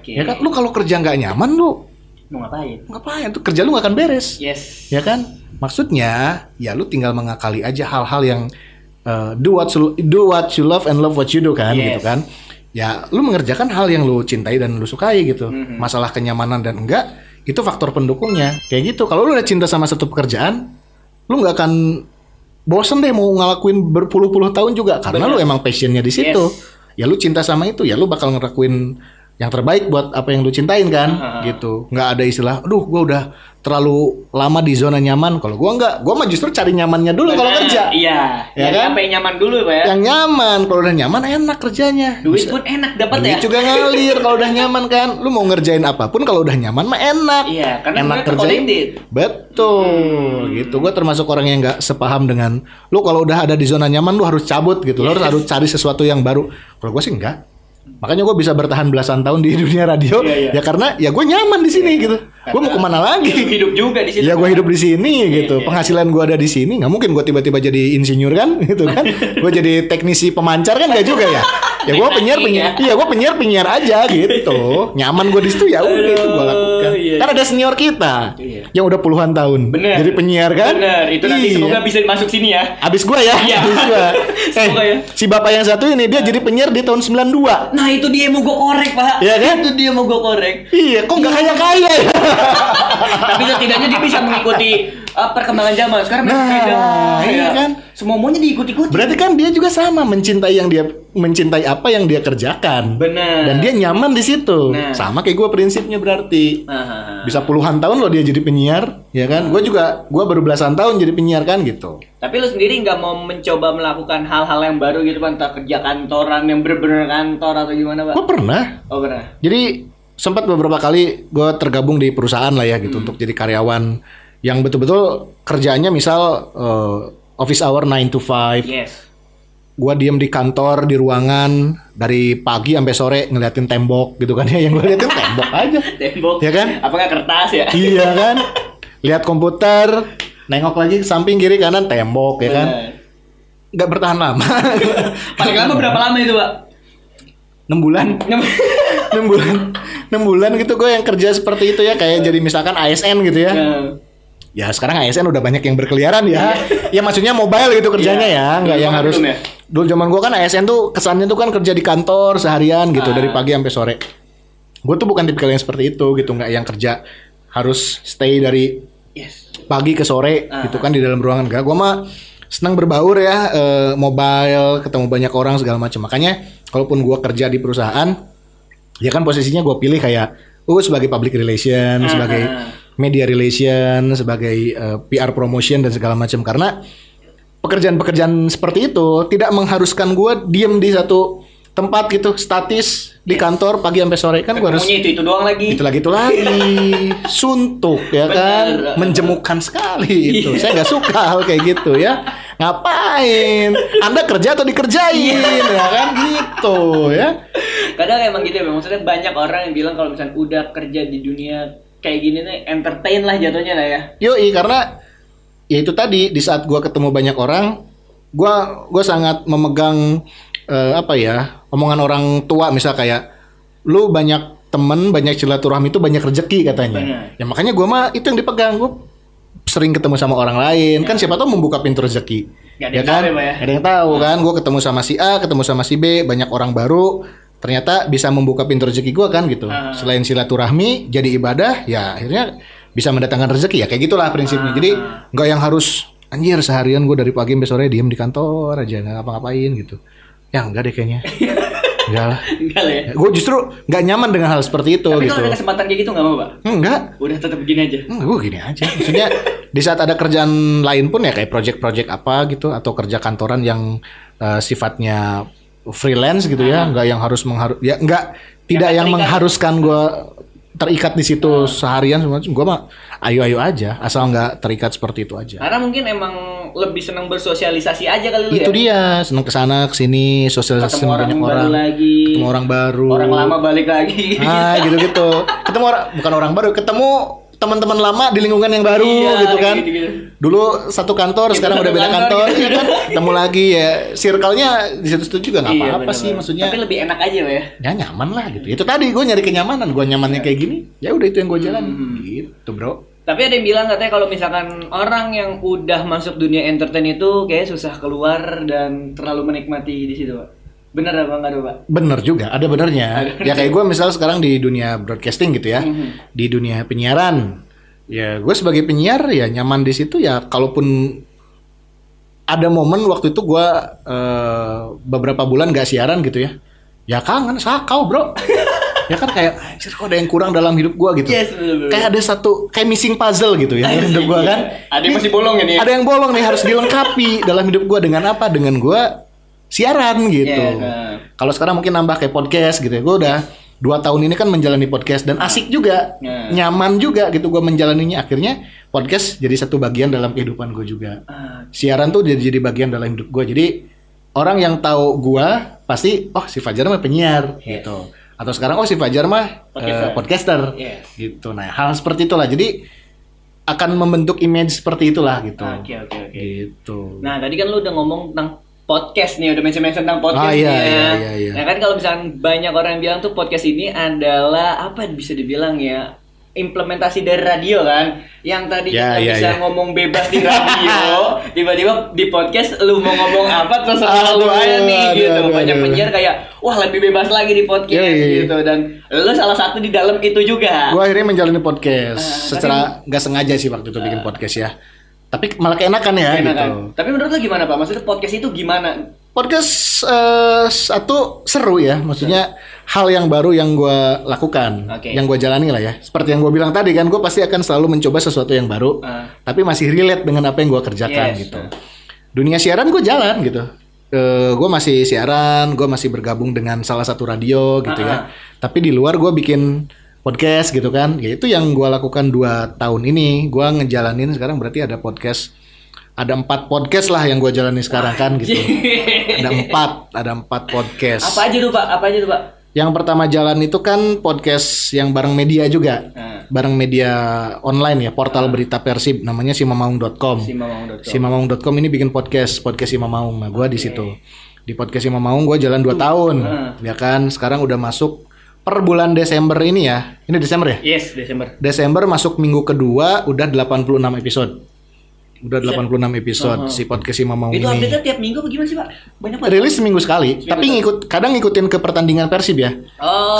Ya kan, lu kalau kerja nggak nyaman lu mau ngapain? Ngapain tuh, kerja lu nggak akan beres. Yes. Ya kan, maksudnya ya lu tinggal mengakali aja hal-hal yang do what you love and love what you do kan, gitu kan. Ya lu mengerjakan hal yang lu cintai dan lu sukai gitu. Masalah kenyamanan dan enggak itu faktor pendukungnya. Kayak gitu. Kalau lu udah cinta sama satu pekerjaan, lu nggak akan bosen deh mau ngelakuin berpuluh-puluh tahun juga karena lu emang passionnya di situ. Ya lu cinta sama itu, ya lu bakal ngelakuin yang terbaik buat apa yang lu cintain kan, gitu. Nggak ada istilah, aduh gue udah terlalu lama di zona nyaman. Kalau gue nggak, gue mah justru cari nyamannya dulu kalau kerja. Iya, ya kan? Apa yang nyaman dulu Pak ya? Yang nyaman, kalau udah nyaman enak kerjanya. Duit pun enak dapat ya. Duit juga ngalir kalau udah nyaman kan. Lu mau ngerjain apapun kalau udah nyaman mah enak. Iya, karena enak kerjain. Betul, gitu. Gue termasuk orang yang nggak sepaham dengan lu kalau udah ada di zona nyaman lu harus cabut gitu. Lu harus cari sesuatu yang baru. Kalau gue sih enggak. Makanya gue bisa bertahan belasan tahun di dunia radio ya karena ya gue nyaman di sini gitu. Gue mau kemana lagi? Hidup juga di sini. Ya gue hidup di sini gitu. Penghasilan gue ada di sini. Nggak mungkin gue tiba-tiba jadi insinyur kan, gitu kan? Gue jadi teknisi pemancar kan nggak juga ya? Ya gue penyiar. Iya gue penyiar aja gitu. Nyaman gue di situ ya udah itu gue lakukan. Kan ada senior kita yang udah puluhan tahun jadi penyiar kan? Bener. Itu nanti semoga bisa masuk sini ya. Abis gue ya. Abis gue. Si bapak yang satu ini dia jadi penyiar di tahun 92. Nah itu dia mau gue korek Pak. Iya kan? Itu dia mau gue korek. Iya, kok nggak kaya-kaya ya? Tapi setidaknya dia bisa mengikuti perkembangan zaman. Sekarang iya kan? Semua maunya diikuti-ikuti. Berarti kan dia juga sama mencintai apa yang dia kerjakan. Benar. Dan dia nyaman di situ. Sama kayak gue prinsipnya berarti. Bisa puluhan tahun loh dia jadi penyiar, ya kan? Gue baru belasan tahun jadi penyiar kan gitu. Tapi lu sendiri nggak mau mencoba melakukan hal-hal yang baru gitu Pak? Entah kerja kantoran yang bener-bener kantor atau gimana Pak? Gue pernah. Oh pernah. Jadi sempat beberapa kali gue tergabung di perusahaan lah ya gitu untuk jadi karyawan yang betul-betul kerjaannya misal office hour 9 to 5. Yes. Gue diem di kantor di ruangan dari pagi sampai sore ngeliatin tembok gitu kan ya, yang gue liatin tembok aja. Tembok. Ya kan? Apakah kertas ya? Iya kan? Lihat komputer, nengok lagi ke samping kiri kanan tembok ya kan? Nggak bertahan lama. Paling lama berapa lama itu Pak? 6 bulan. 6 bulan gitu gue yang kerja seperti itu ya, kayak jadi misalkan ASN gitu ya. Ya sekarang ASN udah banyak yang berkeliaran ya. Ya maksudnya mobile gitu kerjanya ya, nggak yang harus. Dulu zaman gue kan ASN tuh kesannya tuh kan kerja di kantor seharian gitu dari pagi sampai sore. Gue tuh bukan tipikal yang seperti itu gitu, nggak yang kerja harus stay dari pagi ke sore gitu kan di dalam ruangan. Gak, gue mah senang berbaur ya, mobile, ketemu banyak orang segala macam. Makanya kalaupun gue kerja di perusahaan, ya kan posisinya gue pilih kayak sebagai public relation, sebagai media relation, sebagai PR promotion dan segala macam. Karena pekerjaan-pekerjaan seperti itu tidak mengharuskan gue diem di satu tempat gitu statis di kantor pagi sampai sore kan. Gue harus itu doang lagi. Itu lagi suntuk ya kan, menjemukan sekali itu. Saya nggak suka hal kayak gitu ya. Ngapain? Anda kerja atau dikerjain ya kan gitu ya. Kadang emang gitu ya, maksudnya banyak orang yang bilang kalau misalnya udah kerja di dunia kayak gini nih entertain lah jatuhnya lah ya. Yoi, karena ya itu tadi di saat gue ketemu banyak orang, gue sangat memegang omongan orang tua, misal kayak lu banyak temen, banyak silaturahmi itu banyak rezeki katanya. Bener. Ya makanya gue mah itu yang dipegang. Gue sering ketemu sama orang lain kan, siapa tahu membuka pintu rezeki. Gak ada yang tahu ya. Gak ada yang tahu kan. Gue ketemu sama si A, ketemu sama si B, banyak orang baru, ternyata bisa membuka pintu rezeki gue kan gitu. Selain silaturahmi, jadi ibadah, ya akhirnya bisa mendatangkan rezeki ya, kayak gitulah prinsipnya. Jadi nggak yang harus anjir seharian gue dari pagi sampai sore diem di kantor aja nggak ngapa-ngapain gitu. Ya enggak deh kayaknya. Enggak lah. Enggak lah ya. Gue justru nggak nyaman dengan hal seperti itu. Tapi gitu. Kalau ada kesempatan kayak gitu nggak mau Pak? Enggak. Udah tetap gini aja. Gue gini aja. Maksudnya di saat ada kerjaan lain pun ya kayak project-project apa gitu atau kerja kantoran yang sifatnya freelance gitu ya, nggak yang harus tidak yang mengharuskan gue terikat di situ seharian semua. Gue mah ayo aja, asal nggak terikat seperti itu aja. Karena mungkin emang lebih senang bersosialisasi aja kali lu ya. Itu dia, senang kesana kesini, sosialisasi sama banyak orang. Ketemu orang baru. Orang lama balik lagi. Gitu. Ketemu bukan orang baru, ketemu teman-teman lama di lingkungan yang baru gitu kan. Gitu. Dulu satu kantor, sekarang udah beda kantor gitu kan. Ketemu lagi ya, circle-nya di situ juga nggak apa-apa sih maksudnya. Tapi lebih enak aja ya. Ya nyaman lah gitu. Itu tadi gue nyari kenyamanan, gue nyamannya kayak gini. Ya udah itu yang gue jalan gitu, bro. Tapi ada yang bilang katanya kalau misalkan orang yang udah masuk dunia entertain itu kayak susah keluar dan terlalu menikmati di situ, Pak. Bener apa enggak tuh Pak? Bener juga, ada benernya. Ya kayak gue misal sekarang di dunia broadcasting gitu ya, di dunia penyiaran. Ya gue sebagai penyiar ya nyaman di situ ya. Kalaupun ada momen waktu itu gue beberapa bulan gak siaran gitu ya, ya kangen sakau bro. Ya kan kayak anjir kok ada yang kurang dalam hidup gua gitu. Yes, betul. Kayak ada satu kayak missing puzzle gitu ya dalam hidup gua kan. Ada yang masih bolong ini. Ada yang bolong nih harus dilengkapi dalam hidup gua dengan apa? Dengan gua siaran gitu. Kalau sekarang mungkin nambah kayak podcast gitu ya. Gua udah 2 tahun ini kan menjalani podcast dan asik juga, nyaman juga gitu gue menjalaninya. Akhirnya podcast jadi satu bagian dalam kehidupan gue juga. Siaran tuh jadi bagian dalam hidup gue. Jadi orang yang tahu gue pasti, oh si Fajar mah penyiar gitu. Atau sekarang oh si Fajar mah podcaster gitu. Nah hal seperti itulah. Jadi akan membentuk image seperti itulah gitu. Oke. Gitu. Nah tadi kan lu udah ngomong tentang podcast nih, udah mention tentang podcast iya. Nah kan kalau misalnya banyak orang yang bilang tuh podcast ini adalah apa bisa dibilang ya, implementasi dari radio kan, yang tadi kita bisa ngomong bebas di radio, tiba-tiba di podcast lu mau ngomong apa terserah lu aja nih gitu. Banyak penyiar kayak wah lebih bebas lagi di podcast gitu, dan lu salah satu di dalam itu juga. Gua akhirnya menjalani podcast secara nggak sengaja sih waktu itu bikin podcast ya. Tapi malah keenakan ya gitu. Tapi menurut lo gimana Pak? Maksudnya podcast itu gimana? Podcast satu seru ya. Maksudnya hal yang baru yang gue lakukan, yang gue jalani lah ya. Seperti yang gue bilang tadi kan, gue pasti akan selalu mencoba sesuatu yang baru, tapi masih relate dengan apa yang gue kerjakan gitu. Dunia siaran gue jalan gitu. Gue masih siaran, gue masih bergabung dengan salah satu radio gitu ya. Tapi di luar gue bikin podcast gitu kan, ya itu yang gue lakukan 2 tahun ini. Gue ngejalanin sekarang berarti ada 4 podcast lah yang gue jalani sekarang kan gitu. Ada 4 podcast. Apa aja tuh Pak? Yang pertama jalan itu kan podcast yang bareng media juga, bareng media online ya, portal berita Persib, namanya simamaung.com. Simamaung.com ini bikin podcast Simamaung. Nah gue di situ di podcast Simamaung gue jalan 2 tahun, ya kan. Sekarang udah masuk per bulan Desember ini ya. Ini Desember ya? Yes, Desember. Desember masuk minggu kedua udah 86 episode. Udah 86 episode si podcast Simamaung ini. Itu update-nya tiap minggu apa gimana sih, Pak? Banyak banget. Rilis seminggu sekali, tapi kadang ngikutin ke pertandingan Persib ya.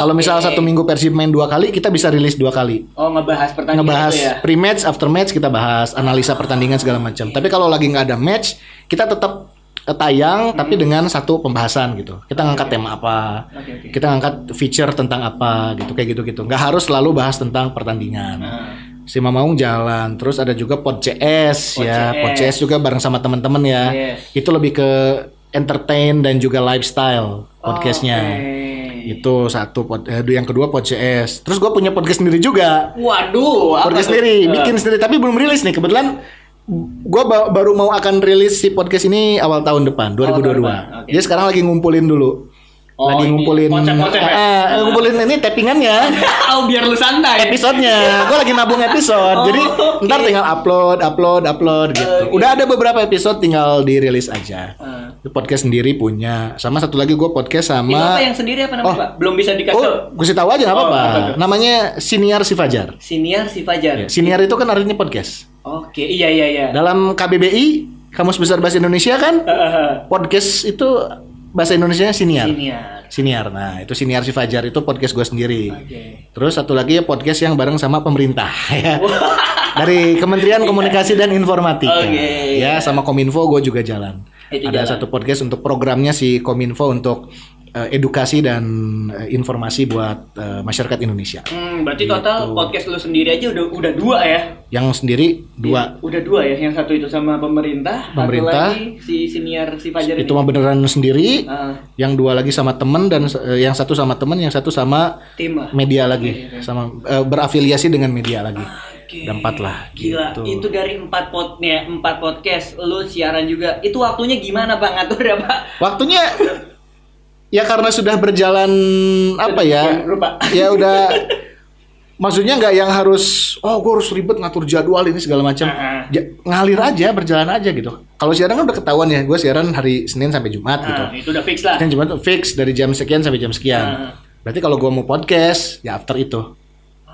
Kalau misalnya satu minggu Persib main 2 kali, kita bisa rilis 2 kali. Ngebahas pertandingan ngebahas itu ya. Pre-match, after match kita bahas, analisa pertandingan segala macam. Tapi kalau lagi nggak ada match, kita tetap tayang tapi dengan satu pembahasan gitu. Kita ngangkat tema apa, kita ngangkat feature tentang apa gitu, kayak gitu. Nggak harus selalu bahas tentang pertandingan. Simamaung jalan, terus ada juga Pod CS ya. Pod CS juga bareng sama teman-teman ya. Itu lebih ke entertain dan juga lifestyle podcastnya. Itu satu yang kedua Pod CS. Terus gue punya podcast sendiri juga. Waduh, podcast sendiri, bikin sendiri tapi belum rilis nih. Kebetulan gue baru mau akan rilis si podcast ini awal tahun depan 2022. Dia sekarang lagi ngumpulin dulu. Lagi ngumpulin ngumpulin ini tappingannya. Biar lu santai episodenya. Gue lagi nabung episode. Jadi ntar tinggal upload gitu. Udah ada beberapa episode tinggal dirilis aja. Podcast sendiri punya. Sama satu lagi gue podcast sama. Itu apa yang sendiri apa namanya Pak? Belum bisa dikasih. Gue tahu aja nggak apa-apa. Namanya Siniar Si Fajar. Siniar Si Fajar. Siniar itu kan artinya podcast. Oke, iya. Dalam KBBI, Kamus Besar Bahasa Indonesia kan, podcast itu bahasa Indonesianya Siniar. Nah, itu Siniar Si Fajar itu podcast gue sendiri. Terus satu lagi ya podcast yang bareng sama pemerintah ya. Dari Kementerian Komunikasi dan Informatika. Ya, sama Kominfo gue juga jalan. Ada satu podcast untuk programnya si Kominfo untuk edukasi dan informasi buat masyarakat Indonesia. Berarti total podcast lu sendiri aja udah 2 ya? Yang sendiri 2. Ya, udah 2 ya. Yang satu itu sama pemerintah. Satu lagi si Siniar Si Fajar itu mah beneran sendiri. Yang 2 lagi sama temen dan yang satu sama temen, yang satu sama tim media lagi, sama berafiliasi dengan media lagi. Ada 4 lah. Gila, gitu. itu dari 4 podcast lu siaran juga. Itu waktunya gimana Pak ngatur ya Pak? Waktunya ya karena sudah berjalan apa ya? Ya udah maksudnya nggak yang harus gue harus ribet ngatur jadwal ini segala macam. Ngalir aja, berjalan aja gitu. Kalau siaran kan udah ketahuan ya, gue siaran hari Senin sampai Jumat gitu. Itu udah fix lah. Senin Jumat fix dari jam sekian sampai jam sekian. Berarti kalau gue mau podcast ya after itu.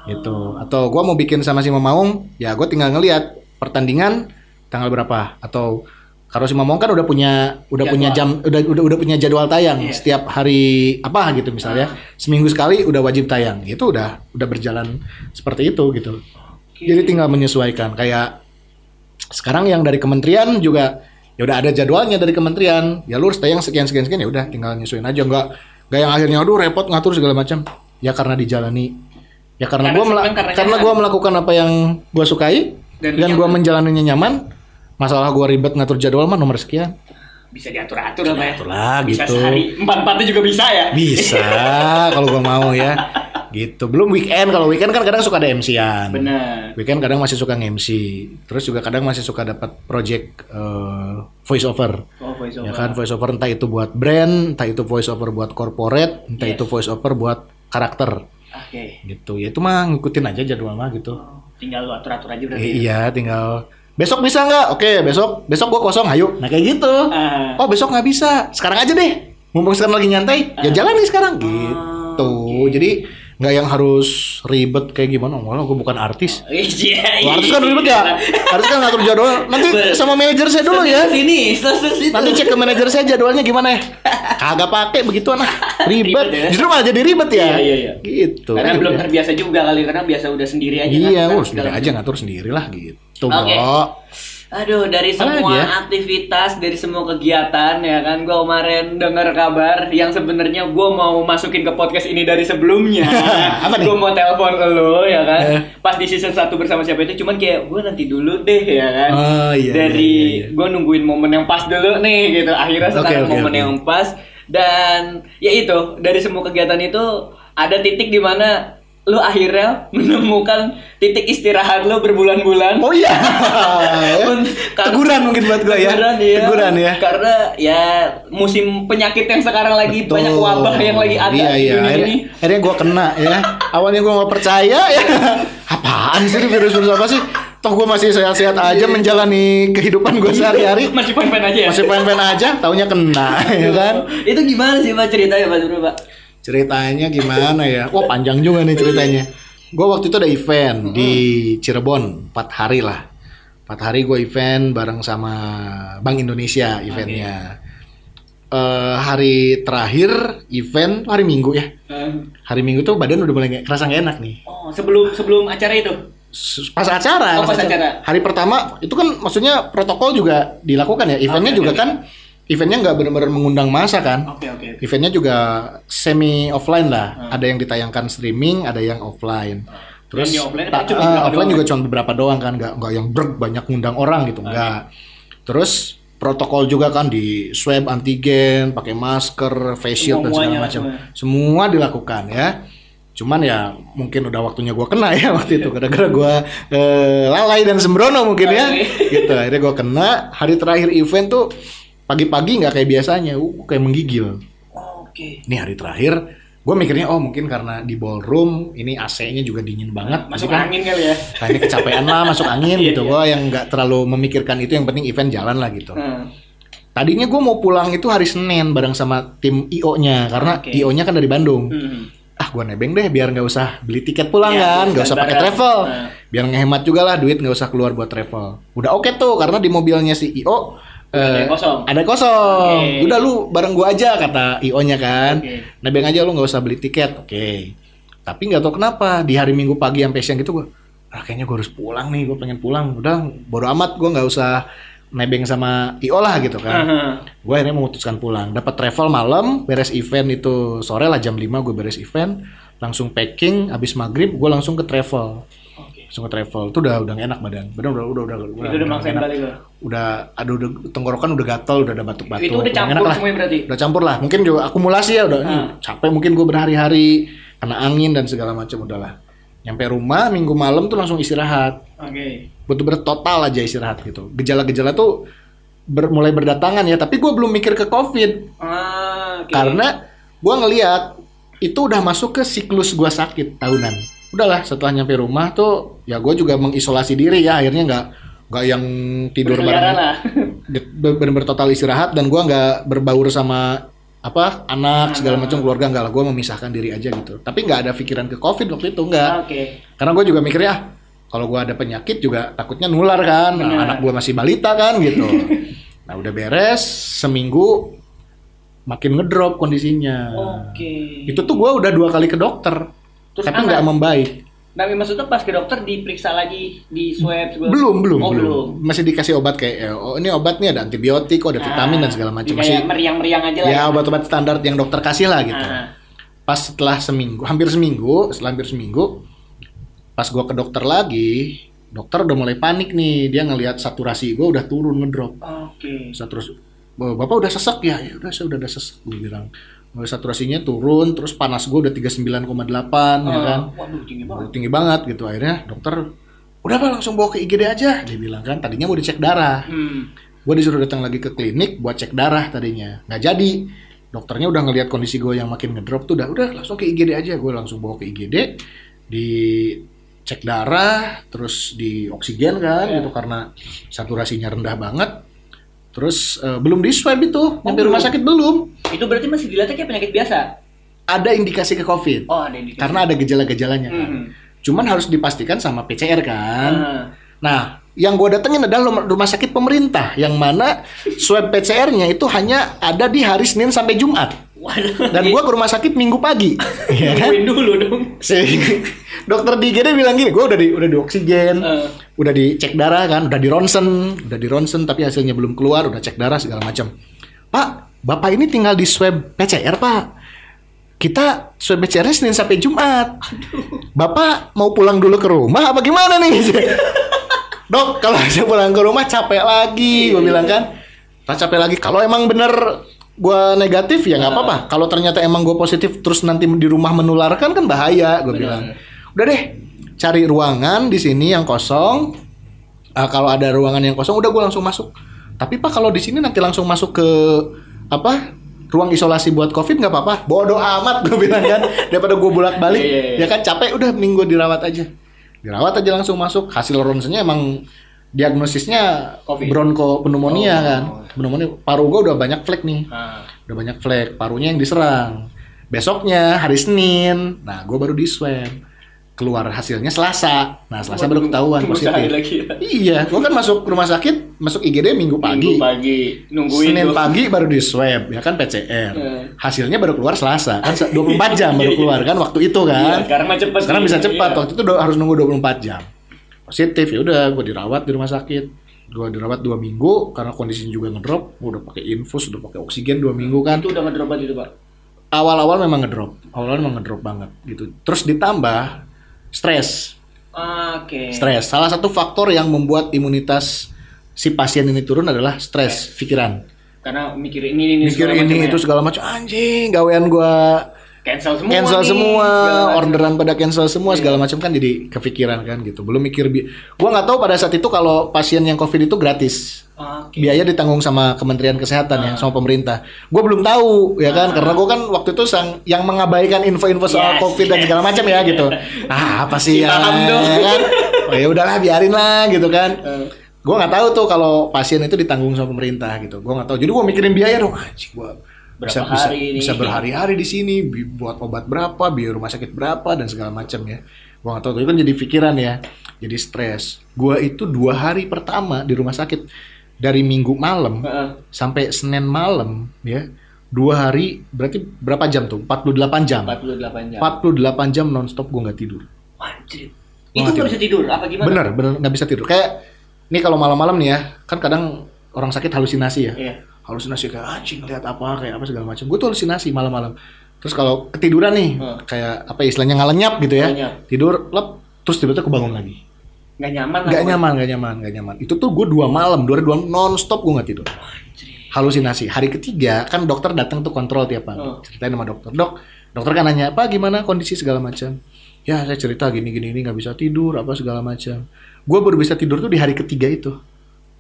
Gitu. Atau gue mau bikin sama si Simamaung, ya gue tinggal ngelihat pertandingan tanggal berapa. Atau kalau si Simamaung kan udah punya jam, udah punya jadwal tayang setiap hari apa gitu misalnya. Seminggu sekali udah wajib tayang. Itu udah berjalan seperti itu gitu. Jadi tinggal menyesuaikan. Kayak sekarang yang dari kementerian juga ya udah ada jadwalnya dari kementerian. Ya lu harus tayang sekian ya udah tinggal nyesuaiin aja, enggak yang akhirnya repot ngatur segala macam. Ya karena dijalani. Ya karena Karena gue melakukan apa yang gue sukai dan gue menjalaninya nyaman. Masalah gue ribet ngatur jadwal mah nomor sekian. Bisa diatur-atur lah ya. Atur lah Bisa gitu. sehari 4-4 juga bisa ya. Bisa kalau gue mau ya. Gitu. Belum weekend. Kalau weekend kan kadang suka ada MC-an. Benar. Weekend kadang masih suka nge-MC. Terus juga kadang masih suka dapat project voice over. Oh, voice over. Ya kan voice over entah itu buat brand, entah itu voice over buat corporate, entah itu voice over buat karakter. Oke. Gitu. Ya itu mah ngikutin aja jadwal mah gitu. Tinggal lu atur-atur aja berarti. Iya, tinggal besok bisa nggak? Oke, besok gua kosong, ayo. Nah kayak gitu. Oh besok nggak bisa, sekarang aja deh. Mumpung sekarang lagi nyantai, ya jalan nih sekarang. Gitu. Jadi nggak yang harus ribet kayak gimana. Malah gue bukan artis. Iya. Artis kan ribet ya. Artis kan ngatur jadwal. Nanti sama manajer saya dulu ya. Sini. Nanti cek ke manajer saya jadwalnya gimana ya. Kagak pakai begituan ah. Ribet. Ya? Justru malah jadi ribet ya. Iya. Gitu. Karena belum terbiasa juga kali, karena biasa udah sendiri aja. Iya, kan, sendiri aja ngatur sendiri lah gitu. Oke. Bro. Aduh, dari semua aktivitas, dari semua kegiatan ya kan, gue kemarin dengar kabar yang sebenarnya gue mau masukin ke podcast ini dari sebelumnya. Apa nih? Gue mau telepon lo ya kan, pas di season 1 bersama siapa itu, cuman kayak gue nanti dulu deh ya kan. Dari gue nungguin momen yang pas dulu nih gitu, akhirnya sekarang momen yang pas. Dan ya itu, dari semua kegiatan itu ada titik di mana lu akhirnya menemukan titik istirahat lu berbulan-bulan. Oh iya. Teguran mungkin buat gue ya. Teguran ya. Karena ya musim penyakit yang sekarang lagi banyak wabah yang lagi ada di dunia ini. Akhirnya gue kena ya. Awalnya gue nggak percaya ya. Apaan sih virus-virus apa sih? Toh gue masih sehat-sehat aja menjalani kehidupan gue sehari-hari. Masih fine-fine aja ya? Masih fine-fine aja, taunya kena ya kan. Itu gimana sih Pak ceritanya Pak? Ceritanya gimana ya? Wah panjang juga nih ceritanya. Gue waktu itu ada event di Cirebon 4 hari lah. 4 hari gue event bareng sama Bank Indonesia eventnya. Hari terakhir event hari Minggu ya. Hari Minggu tuh badan udah mulai kerasa gak enak nih. Oh sebelum acara itu? Pas acara. Pas acara. Hari pertama itu kan maksudnya protokol juga dilakukan ya. Eventnya juga kan. Eventnya nggak benar-benar mengundang massa kan. Oke. Eventnya juga semi offline lah. Ada yang ditayangkan streaming, ada yang offline. Terus offline juga cuma beberapa doang kan, nggak yang banyak ngundang orang gitu, nggak. Terus protokol juga kan di swab antigen, pakai masker, face shield dan segala macam. Semua dilakukan ya. Cuman ya mungkin udah waktunya gue kena ya waktu itu. Gara-gara gue lalai dan sembrono mungkin ya. Gitu. Akhirnya gue kena. Hari terakhir event tuh pagi-pagi nggak kayak biasanya, kayak menggigil. Oke. Ini hari terakhir, gue mikirnya mungkin karena di ballroom ini AC-nya juga dingin banget. Masuk angin kali ya. Kayaknya kecapean lah masuk angin gitu. Gue yang nggak terlalu memikirkan itu, yang penting event jalan lah gitu. Tadinya gue mau pulang itu hari Senin bareng sama tim IO-nya karena IO-nya kan dari Bandung. Gue nebeng deh biar nggak usah beli tiket pulang kan, nggak usah pakai travel, biar ngehemat juga lah duit, nggak usah keluar buat travel. Udah oke tuh karena di mobilnya si IO ada kosong. Udah lu bareng gua aja kata IO-nya kan. Nebeng aja lu nggak usah beli tiket. Tapi nggak tahu kenapa di hari Minggu pagi sampai siang gitu gua kayaknya gua harus pulang nih, gua pengen pulang. Udah bodo amat, gua nggak usah nebeng sama IO lah gitu kan. Gua akhirnya memutuskan pulang. Dapat travel malam, beres event itu sore lah jam 5 gua beres event, langsung packing, habis maghrib gua langsung ke travel. Langsung ke travel tuh udah gak enak badan udah maksain balik lo. Udah tenggorokan udah gatel, udah ada batuk-batuk. Itu udah campur semuanya berarti? Udah campur lah, mungkin juga akumulasi ya udah capek mungkin gue berhari-hari kena angin dan segala macam. Udahlah nyampe rumah Minggu malam tuh langsung istirahat. Betul-betul total aja istirahat gitu. Gejala-gejala tuh mulai berdatangan ya, tapi gue belum mikir ke COVID. Karena gue ngelihat itu udah masuk ke siklus gue sakit tahunan. Udahlah setelah nyampe rumah tuh ya gue juga mengisolasi diri ya, akhirnya nggak yang tidur bareng, bener-bener total istirahat, dan gue nggak berbaur sama anak segala macam keluarga, nggak lah, gue memisahkan diri aja gitu. Tapi nggak ada pikiran ke COVID waktu itu, nggak. Karena gue juga mikirnya kalau gue ada penyakit juga takutnya nular kan, anak gue masih balita kan gitu. Nah udah beres seminggu makin ngedrop kondisinya. Itu tuh gue udah 2 kali ke dokter. Terus tapi nggak membaik. Nah, maksudnya pas ke dokter diperiksa lagi, di swab segala? Belum. Masih dikasih obat kayak, ini obat nih ada antibiotik, ada vitamin dan segala macam. Masih meriang-meriang aja lah. Ya obat-obat standar yang dokter kasih lah gitu. pas setelah hampir seminggu, pas gue ke dokter lagi, dokter udah mulai panik nih, dia ngelihat saturasi gue udah turun, ngedrop. Saturasi, bapak udah sesek ya? Ya udah, saya udah sesek, gue bilang. Saturasinya turun, terus panas gue udah 39,8 ya kan? Waduh, tinggi banget gitu. Akhirnya dokter, udah Pak langsung bawa ke IGD aja, dia bilang kan. Tadinya mau dicek darah. Gue disuruh datang lagi ke klinik buat cek darah tadinya, nggak jadi. Dokternya udah ngelihat kondisi gue yang makin ngedrop tuh, udah langsung ke IGD aja. Gue langsung bawa ke IGD, dicek darah, terus di oksigen kan, gitu karena saturasinya rendah banget. Terus belum di swab itu, nyampe rumah sakit belum. Itu berarti masih dilihatnya kayak penyakit biasa? Ada indikasi ke COVID. Oh, ada indikasi. Karena ada gejala-gejalanya kan. Cuman harus dipastikan sama PCR kan. Nah, yang gue datengin adalah rumah sakit pemerintah, yang mana swab PCR-nya itu hanya ada di hari Senin sampai Jumat. Dan gue ke rumah sakit Minggu pagi. Ya kan? Dulu dong. Dokter di IGD bilang gini, gue udah di oksigen, udah dicek darah kan, udah di ronsen tapi hasilnya belum keluar, udah cek darah segala macam. Pak, bapak ini tinggal di swab PCR Pak. Kita swab PCR-nya Senin sampai Jumat. Bapak mau pulang dulu ke rumah apa gimana nih? Dok, kalau saya pulang ke rumah capek lagi, gue bilang kan. Capek lagi. Kalau emang bener gue negatif ya nggak apa-apa. Kalau ternyata emang gue positif terus nanti di rumah menularkan kan bahaya, gue bilang. Udah deh, cari ruangan di sini yang kosong. Kalau ada ruangan yang kosong, udah gue langsung masuk. Tapi Pak kalau di sini nanti langsung masuk ke ruang isolasi buat COVID nggak apa-apa. Bodoh amat, gue bilang kan. Daripada gue bolak-balik, ya kan capek. Udah minggu dirawat aja langsung masuk. Hasil ronsennya emang diagnosisnya COVID. Bronchopneumonia kan. Pneumonia, paru gue udah banyak flek nih. Udah banyak flek, parunya yang diserang. Besoknya hari Senin, nah gue baru di swab. Keluar hasilnya Selasa. Nah, Selasa baru ketahuan positif. Iya, gue kan masuk rumah sakit, masuk IGD Minggu pagi. Nungguin Senin pagi baru di swab, ya kan PCR. Hasilnya baru keluar Selasa, kan 24 jam baru keluar kan waktu itu kan. Sekarang bisa cepat. Waktu itu harus nunggu 24 jam. Positif, ya udah gue dirawat di rumah sakit. Gue dirawat 2 minggu karena kondisinya juga ngedrop. Gue udah pakai infus, udah pakai oksigen 2 minggu kan. Itu udah ngedrop itu, Pak. Awal-awal memang ngedrop banget gitu. Terus ditambah stres. Stres. Salah satu faktor yang membuat imunitas si pasien ini turun adalah stres, pikiran. Karena mikir ini itu segala macam. Anjing, gawean gua cancel semua, orderan pada cancel semua, segala macam kan jadi kepikiran kan gitu. Belum mikir gua nggak tahu pada saat itu kalau pasien yang COVID itu gratis. Biaya ditanggung sama Kementerian Kesehatan ya, sama pemerintah. Gue belum tahu ya kan, karena gue kan waktu itu yang mengabaikan info-info soal COVID dan segala macam ya gitu. Apa sih ya kan? Oh ya udahlah biarin lah gitu kan. Gue nggak tahu tuh kalau pasien itu ditanggung sama pemerintah gitu. Gue nggak tahu. Jadi gue mikirin biaya dong. Anjing gue bisa berhari-hari di sini, buat obat berapa, biaya rumah sakit berapa dan segala macam ya. Gue nggak tahu. Itu kan jadi pikiran ya. Jadi stres. Gue itu 2 hari pertama di rumah sakit. Dari Minggu malam sampai Senin malam ya, 2 hari berarti berapa jam tuh? 48 jam 48 jam nonstop gue nggak tidur. Anjir. Itu nggak bisa tidur apa gimana? Bener nggak bisa tidur. Kayak nih kalau malam-malam nih ya, kan kadang orang sakit halusinasi ya. Halusinasi kayak anjing lihat apa kayak apa segala macam. Gue tuh halusinasi malam-malam. Terus kalau ketiduran nih kayak apa istilahnya ngalenyap gitu ya. Tidur lep terus tiba-tiba kebangun lagi. Gak nyaman. Itu tuh gue 2 malam non-stop gue gak tidur. Halusinasi. Hari ketiga kan dokter datang tuh kontrol tiap pagi. Ceritain sama dokter. Dokter kan nanya, Pak gimana kondisi segala macam. Ya saya cerita gini gak bisa tidur apa segala macam. Gue baru bisa tidur tuh di hari ketiga itu.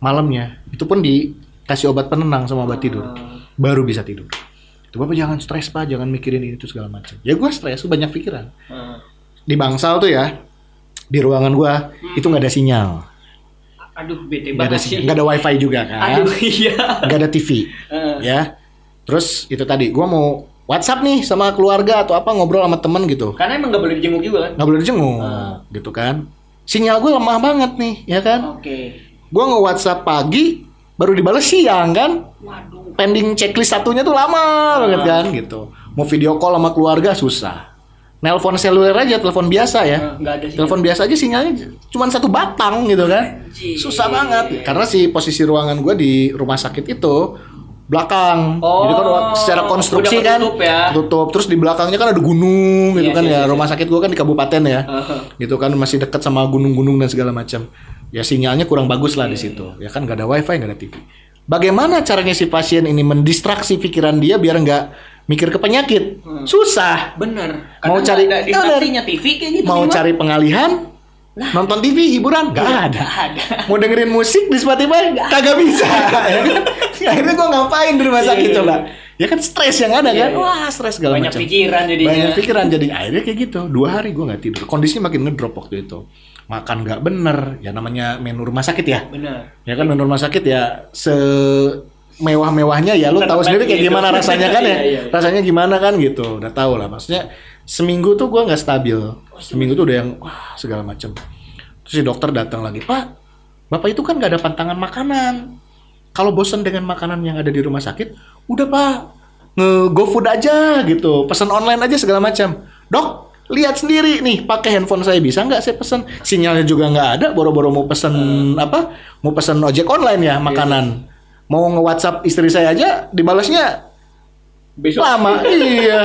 Malamnya. Itu pun dikasih obat penenang sama obat tidur. Baru bisa tidur. Itu Bapak jangan stres Pak, jangan mikirin ini tuh segala macam. Ya gue stres, banyak pikiran. Di Bangsal tuh ya. Di ruangan gua itu nggak ada sinyal. Aduh, bete banget sih. Nggak ada wifi juga kan. Aduh, iya. Nggak ada TV. Ya. Terus itu tadi gua mau WhatsApp nih sama keluarga atau apa ngobrol sama temen gitu. Karena emang nggak boleh dijenguk juga kan? Nggak boleh dijenguk, gitu kan. Sinyal gua lemah banget nih, ya kan? Gua nge-WhatsApp pagi, baru dibalas siang kan. Waduh. Pending checklist satunya tuh lama banget kan gitu. Mau video call sama keluarga susah. Nelpon seluler aja, telepon biasa ya. Telepon biasa aja sinyalnya cuma 1 batang gitu kan. Susah banget. Karena si posisi ruangan gue di rumah sakit itu belakang. Jadi kan secara konstruksi kan tutup. Terus di belakangnya kan ada gunung gitu kan ya. Rumah sakit gua kan di kabupaten ya. Gitu kan masih dekat sama gunung-gunung dan segala macam. Ya sinyalnya kurang bagus lah di situ. Ya kan nggak ada wifi, nggak ada TV. Bagaimana caranya si pasien ini mendistraksi pikiran dia biar nggak mikir ke penyakit? Susah. Bener. Mau cari distraksinya TV kayak gitu. Mau cari pengalihan? Nonton TV hiburan? Gak ada. Mau dengerin musik di Spotify? Kagak bisa. Akhirnya gue ngapain di rumah sakit coba? Ya kan stres yang ada kan? Wah stres segala macam. Banyak pikiran jadinya. Banyak pikiran jadi akhirnya kayak gitu. 2 hari gue nggak tidur. Kondisinya makin ngedrop waktu itu. Makan nggak bener. Ya namanya menu rumah sakit ya. Bener. Ya kan menu rumah sakit ya mewah-mewahnya ya lu tahu sendiri kayak gimana rasanya kan ya. Rasanya gimana kan gitu. Udah tahu lah maksudnya. Seminggu tuh gue nggak stabil. Seminggu tuh udah yang wah segala macem. Terus si dokter datang lagi, Pak, Bapak itu kan nggak ada pantangan makanan. Kalau bosan dengan makanan yang ada di rumah sakit, udah Pak, nge-GoFood aja gitu, pesan online aja segala macam. Dok, lihat sendiri nih, pakai handphone saya bisa nggak saya pesan? Sinyalnya juga nggak ada, boro-boro mau pesan Mau pesan ojek online ya makanan. Mau nge-WhatsApp istri saya aja, dibalasnya besok lama. Iya.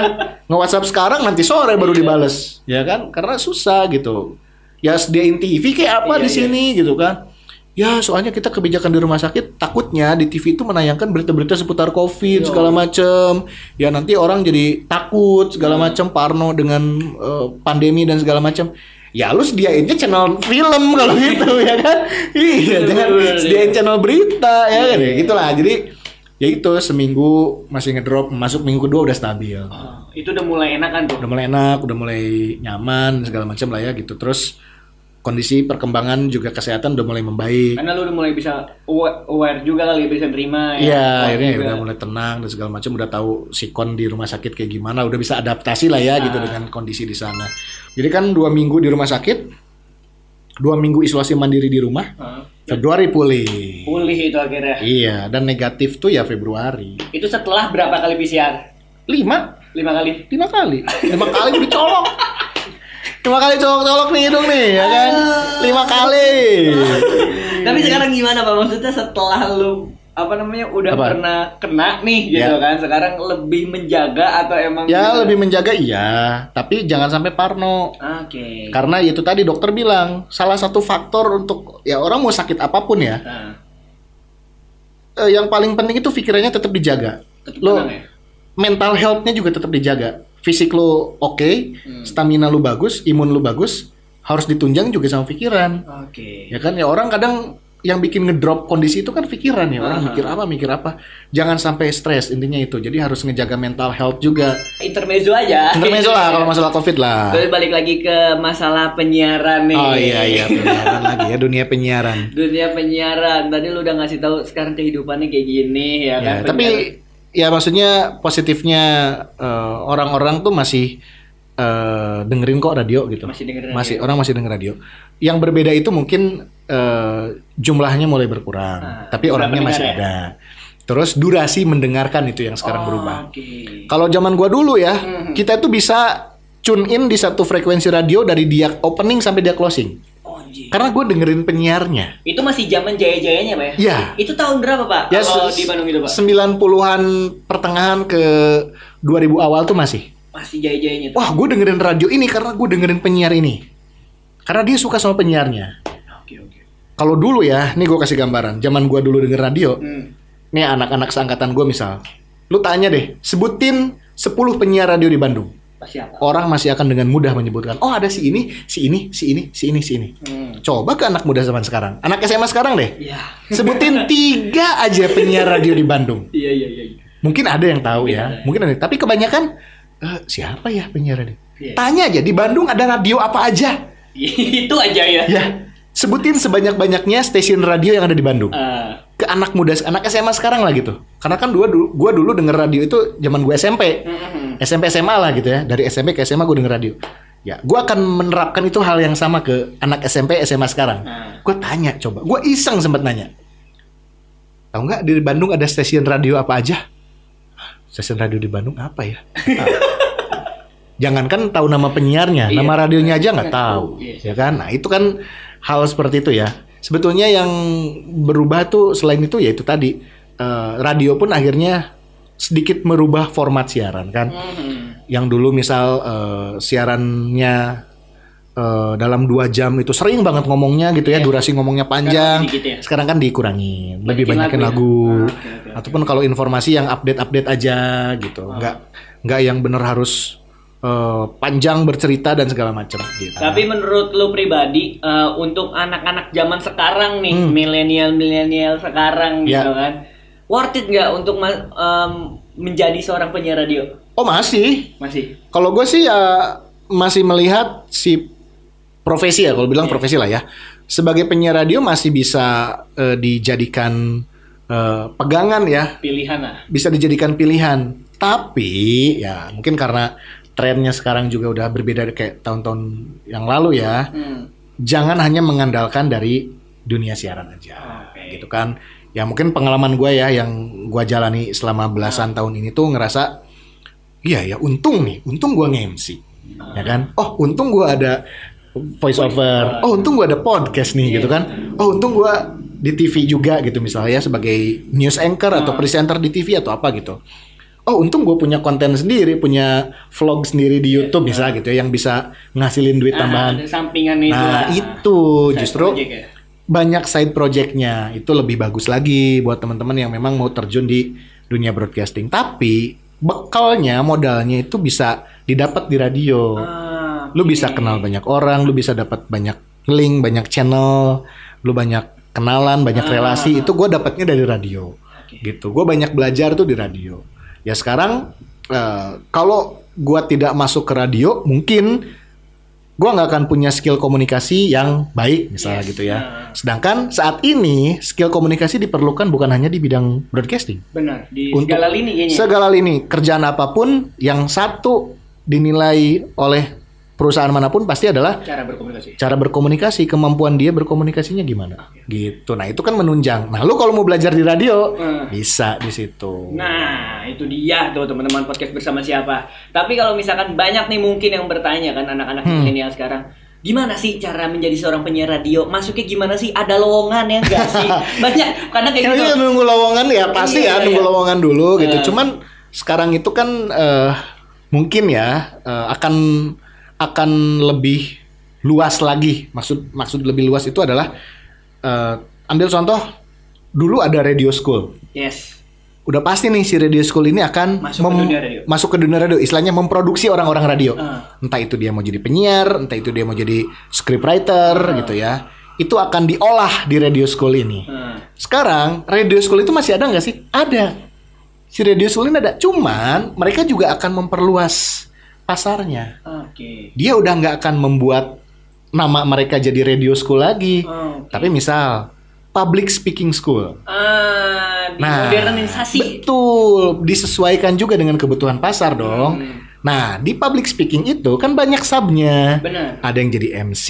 Nge-WhatsApp sekarang nanti sore baru dibales. Ya kan? Karena susah gitu. Ya sediain TV kayak apa di sini gitu kan. Ya soalnya kita kebijakan di rumah sakit takutnya di TV itu menayangkan berita-berita seputar COVID segala macem. Ya nanti orang jadi takut segala macem, parno dengan pandemi dan segala macem. Ya lu sediainnya channel film kalau gitu ya kan. Iya, jangan sediain channel berita ya kan. Ya gitulah. Jadi ya itu seminggu masih ngedrop, masuk minggu kedua udah stabil. Itu udah mulai enak kan tuh? Udah mulai enak, udah mulai nyaman segala macam lah ya gitu. Terus kondisi perkembangan juga kesehatan udah mulai membaik. Karena lu udah mulai bisa aware juga kali, bisa terima ya. Iya, akhirnya udah mulai tenang dan segala macam, udah tahu sikon di rumah sakit kayak gimana, udah bisa adaptasi lah ya gitu dengan kondisi di sana. Jadi kan 2 minggu di rumah sakit, 2 minggu isolasi mandiri di rumah. Februari pulih. Pulih itu akhirnya. Iya, dan negatif tuh ya Februari. Itu setelah berapa kali PCR? 5 kali. 5 kali dicolok. 5 kali colok nih hidung nih, ya kan? 5 kali. Tapi sekarang gimana Pak? Maksudnya setelah lu udah pernah kena nih gitu kan, sekarang lebih menjaga atau emang ya gitu? Lebih menjaga iya, tapi jangan sampai parno. Oke. Karena itu tadi dokter bilang salah satu faktor untuk ya orang mau sakit apapun ya, yang paling penting itu pikirannya tetap dijaga. Lo mental health-nya juga tetap dijaga. Fisik lo oke, stamina lo bagus, imun lo bagus, harus ditunjang juga sama pikiran. Oke. Ya kan ya orang kadang yang bikin ngedrop kondisi itu kan pikiran ya, orang mikir apa. Jangan sampai stres, intinya itu. Jadi harus ngejaga mental health juga. Intermezzo aja. Intermezzo lah kalau masalah COVID lah. Terus balik lagi ke masalah penyiaran nih. Oh iya penyiaran lagi ya, dunia penyiaran. Dunia penyiaran. Tadi lu udah ngasih tahu sekarang kehidupannya kayak gini ya kan. Tapi ya maksudnya positifnya orang-orang tuh masih dengerin kok radio gitu. Orang masih denger radio. Yang berbeda itu mungkin jumlahnya mulai berkurang, tapi orangnya masih ada. Terus durasi mendengarkan itu yang sekarang berubah. Kalau zaman gua dulu ya, kita itu bisa tune in di satu frekuensi radio dari dia opening sampai dia closing. Karena gue dengerin penyiarnya. Itu masih zaman jaya-jayanya Pak ya? Iya. Itu tahun berapa Pak? Ya, kalau di Bandung itu Pak? 90-an pertengahan ke 2000 awal tuh masih jaya-jayanya tuh. Wah, gue dengerin radio ini karena gue dengerin penyiar ini. Karena dia suka sama penyiarnya. Oke. Kalau dulu ya, nih gue kasih gambaran. Zaman gue dulu denger radio. Nih anak-anak seangkatan gue misal. Lu tanya deh, sebutin 10 penyiar radio di Bandung. Siapa? Orang masih akan dengan mudah menyebutkan, oh ada si ini. Coba ke anak muda zaman sekarang. Anak SMA sekarang deh. Iya. Sebutin 3 aja penyiar radio di Bandung. Iya. Mungkin ada yang tahu ya. Mungkin ada. Tapi kebanyakan siapa ya penyiar radio? Tanya aja di Bandung ada radio apa aja. Itu aja ya. Ya, sebutin sebanyak-banyaknya stasiun radio yang ada di Bandung. Ke anak muda, anak SMA sekarang lah gitu. Karena kan gua dulu denger radio itu zaman gue SMP. SMP SMA lah gitu ya. Dari SMP ke SMA gue denger radio. Ya, gua akan menerapkan itu hal yang sama ke anak SMP SMA sekarang. Gue tanya coba. Gue iseng sempat nanya. Tahu nggak di Bandung ada stasiun radio apa aja? Stasiun radio di Bandung apa ya? Jangankan tahu nama penyiarnya, nama radionya aja nggak tahu, ya kan? Nah itu kan hal seperti itu ya. Sebetulnya yang berubah tuh selain itu ya itu tadi radio pun akhirnya sedikit merubah format siaran kan. Yang dulu misal siarannya dalam 2 jam itu sering banget ngomongnya gitu ya, durasi ngomongnya panjang. Sekarang kan dikurangin, lebih banyakin lagu. Ataupun kalau informasi yang update aja gitu, nggak yang bener harus panjang bercerita dan segala macam. Gitu. Tapi menurut lu pribadi, untuk anak-anak zaman sekarang nih, milenial sekarang gitu kan, worth it nggak untuk menjadi seorang penyiar radio? Oh masih. Kalau gue sih ya masih melihat si profesi ya, kalau bilang profesi lah ya. Sebagai penyiar radio masih bisa dijadikan pegangan ya. Pilihan lah. Bisa dijadikan pilihan. Tapi ya mungkin karena trennya sekarang juga udah berbeda kayak tahun-tahun yang lalu ya. Jangan hanya mengandalkan dari dunia siaran aja. Gitu kan. Ya mungkin pengalaman gue ya yang gue jalani selama belasan tahun ini tuh ngerasa iya ya untung gue nge-MC. Ya kan? Oh untung gue ada voice over. Oh untung gue ada podcast nih gitu kan. Oh untung gue di TV juga gitu misalnya sebagai news anchor atau presenter di TV atau apa gitu. Oh untung gue punya konten sendiri, punya vlog sendiri di YouTube misalnya gitu ya, yang bisa ngasilin duit tambahan. Sampingan itu. Nah itu justru banyak side projectnya, itu lebih bagus lagi buat teman-teman yang memang mau terjun di dunia broadcasting. Tapi bekalnya, modalnya itu bisa didapat di radio. Lu bisa kenal banyak orang, lu bisa dapat banyak link, banyak channel, lu banyak kenalan, banyak relasi. Itu gue dapatnya dari radio, gitu. Gue banyak belajar tuh di radio. Ya sekarang kalau gue tidak masuk ke radio, mungkin gue nggak akan punya skill komunikasi yang baik misalnya gitu ya. Sedangkan saat ini skill komunikasi diperlukan bukan hanya di bidang broadcasting. Benar, di segala lini kayaknya. Segala lini, kerjaan apapun yang satu dinilai oleh perusahaan manapun pasti adalah cara berkomunikasi, kemampuan dia berkomunikasinya gimana. Gitu. Nah, itu kan menunjang. Nah, lu kalau mau belajar di radio bisa di situ. Nah, itu dia tuh teman-teman podcast bersama siapa. Tapi kalau misalkan banyak nih mungkin yang bertanya kan anak-anak milenial sekarang, gimana sih cara menjadi seorang penyiar radio? Masuknya gimana sih? Ada lowongan ya enggak sih? Banyak karena kayak gitu. Nunggu lowongan ya pasti nunggu lowongan dulu gitu. Cuman sekarang itu kan mungkin ya akan lebih luas lagi. Maksud lebih luas itu adalah ambil contoh dulu ada radio school. Yes. Udah pasti nih si radio school ini akan masuk ke dunia radio. Istilahnya memproduksi orang-orang radio. Entah itu dia mau jadi penyiar, entah itu dia mau jadi scriptwriter gitu ya. Itu akan diolah di radio school ini. Sekarang radio school itu masih ada nggak sih? Ada. Si radio school ini ada. Cuman mereka juga akan memperluas pasarnya. Dia udah nggak akan membuat nama mereka jadi radio school lagi. Tapi misal public speaking school. Modernisasi. Betul, disesuaikan juga dengan kebutuhan pasar dong. Nah, di public speaking itu kan banyak subnya. Benar. Ada yang jadi MC,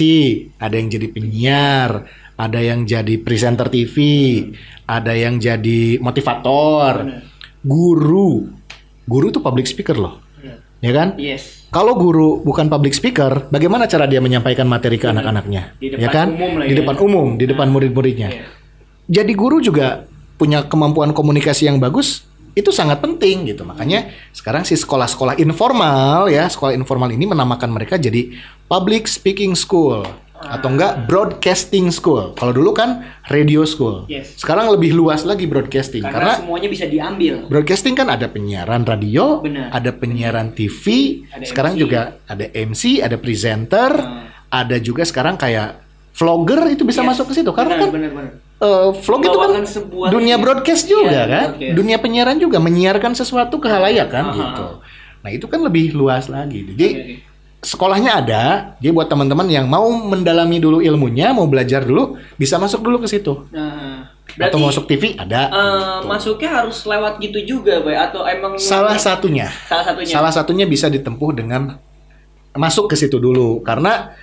ada yang jadi penyiar, ada yang jadi presenter TV, ada yang jadi motivator, guru tuh public speaker loh. Ya kan? Yes. Kalau guru bukan public speaker, bagaimana cara dia menyampaikan materi ke anak-anaknya? Di depan ya kan? Umum lah, di depan umum, di depan murid-muridnya. Jadi guru juga punya kemampuan komunikasi yang bagus, itu sangat penting gitu. Makanya sekarang si sekolah-sekolah informal ya, sekolah informal ini menamakan mereka jadi public speaking school. Atau enggak broadcasting school. Kalau dulu kan radio school. Sekarang lebih luas lagi broadcasting karena semuanya bisa diambil. Broadcasting kan ada penyiaran radio, ada penyiaran TV, sekarang MC. Juga ada MC, ada presenter, ada juga sekarang kayak vlogger itu bisa masuk ke situ karena kan vlog itu kan dunia broadcast juga kan, dunia penyiaran juga menyiarkan sesuatu ke khalayak kan gitu. Nah itu kan lebih luas lagi. Jadi sekolahnya ada, jadi buat teman-teman yang mau mendalami dulu ilmunya, mau belajar dulu, bisa masuk dulu ke situ. Atau masuk TV ada. Masuknya harus lewat gitu juga, Bay? Atau emang salah satunya bisa ditempuh dengan masuk ke situ dulu, karena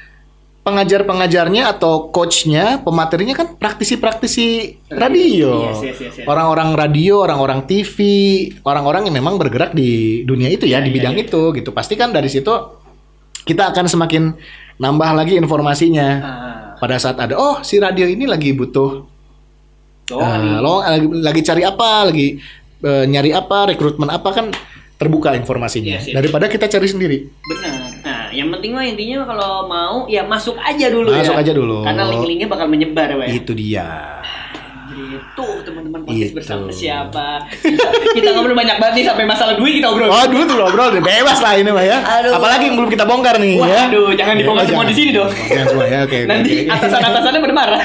pengajar-pengajarnya atau coachnya, pematerinya kan praktisi-praktisi radio. Yes. Orang-orang radio, orang-orang TV, orang-orang yang memang bergerak di dunia itu ya, di bidang itu gitu. Pasti kan dari situ kita akan semakin nambah lagi informasinya. Pada saat ada, si radio ini lagi butuh lagi cari apa, lagi nyari apa, rekrutmen apa, kan terbuka informasinya. Yes. Daripada kita cari sendiri. Benar. Nah, yang penting mah intinya kalau mau ya masuk aja dulu. Masuk aja dulu. Karena link-linknya bakal menyebar, Pak. Itu dia. Gitu teman-teman, podcast bersama siapa. Kita ngobrol banyak banget nih, sampai masalah duit kita ngobrol. Oh, dulu tuh ngobrol bebas lah ini mah ya. Apalagi yang belum kita bongkar nih. Waduh, jangan dibongkar semua di sini dong. Jangan semua ya, oke. Nanti atasan-atasannya pada marah.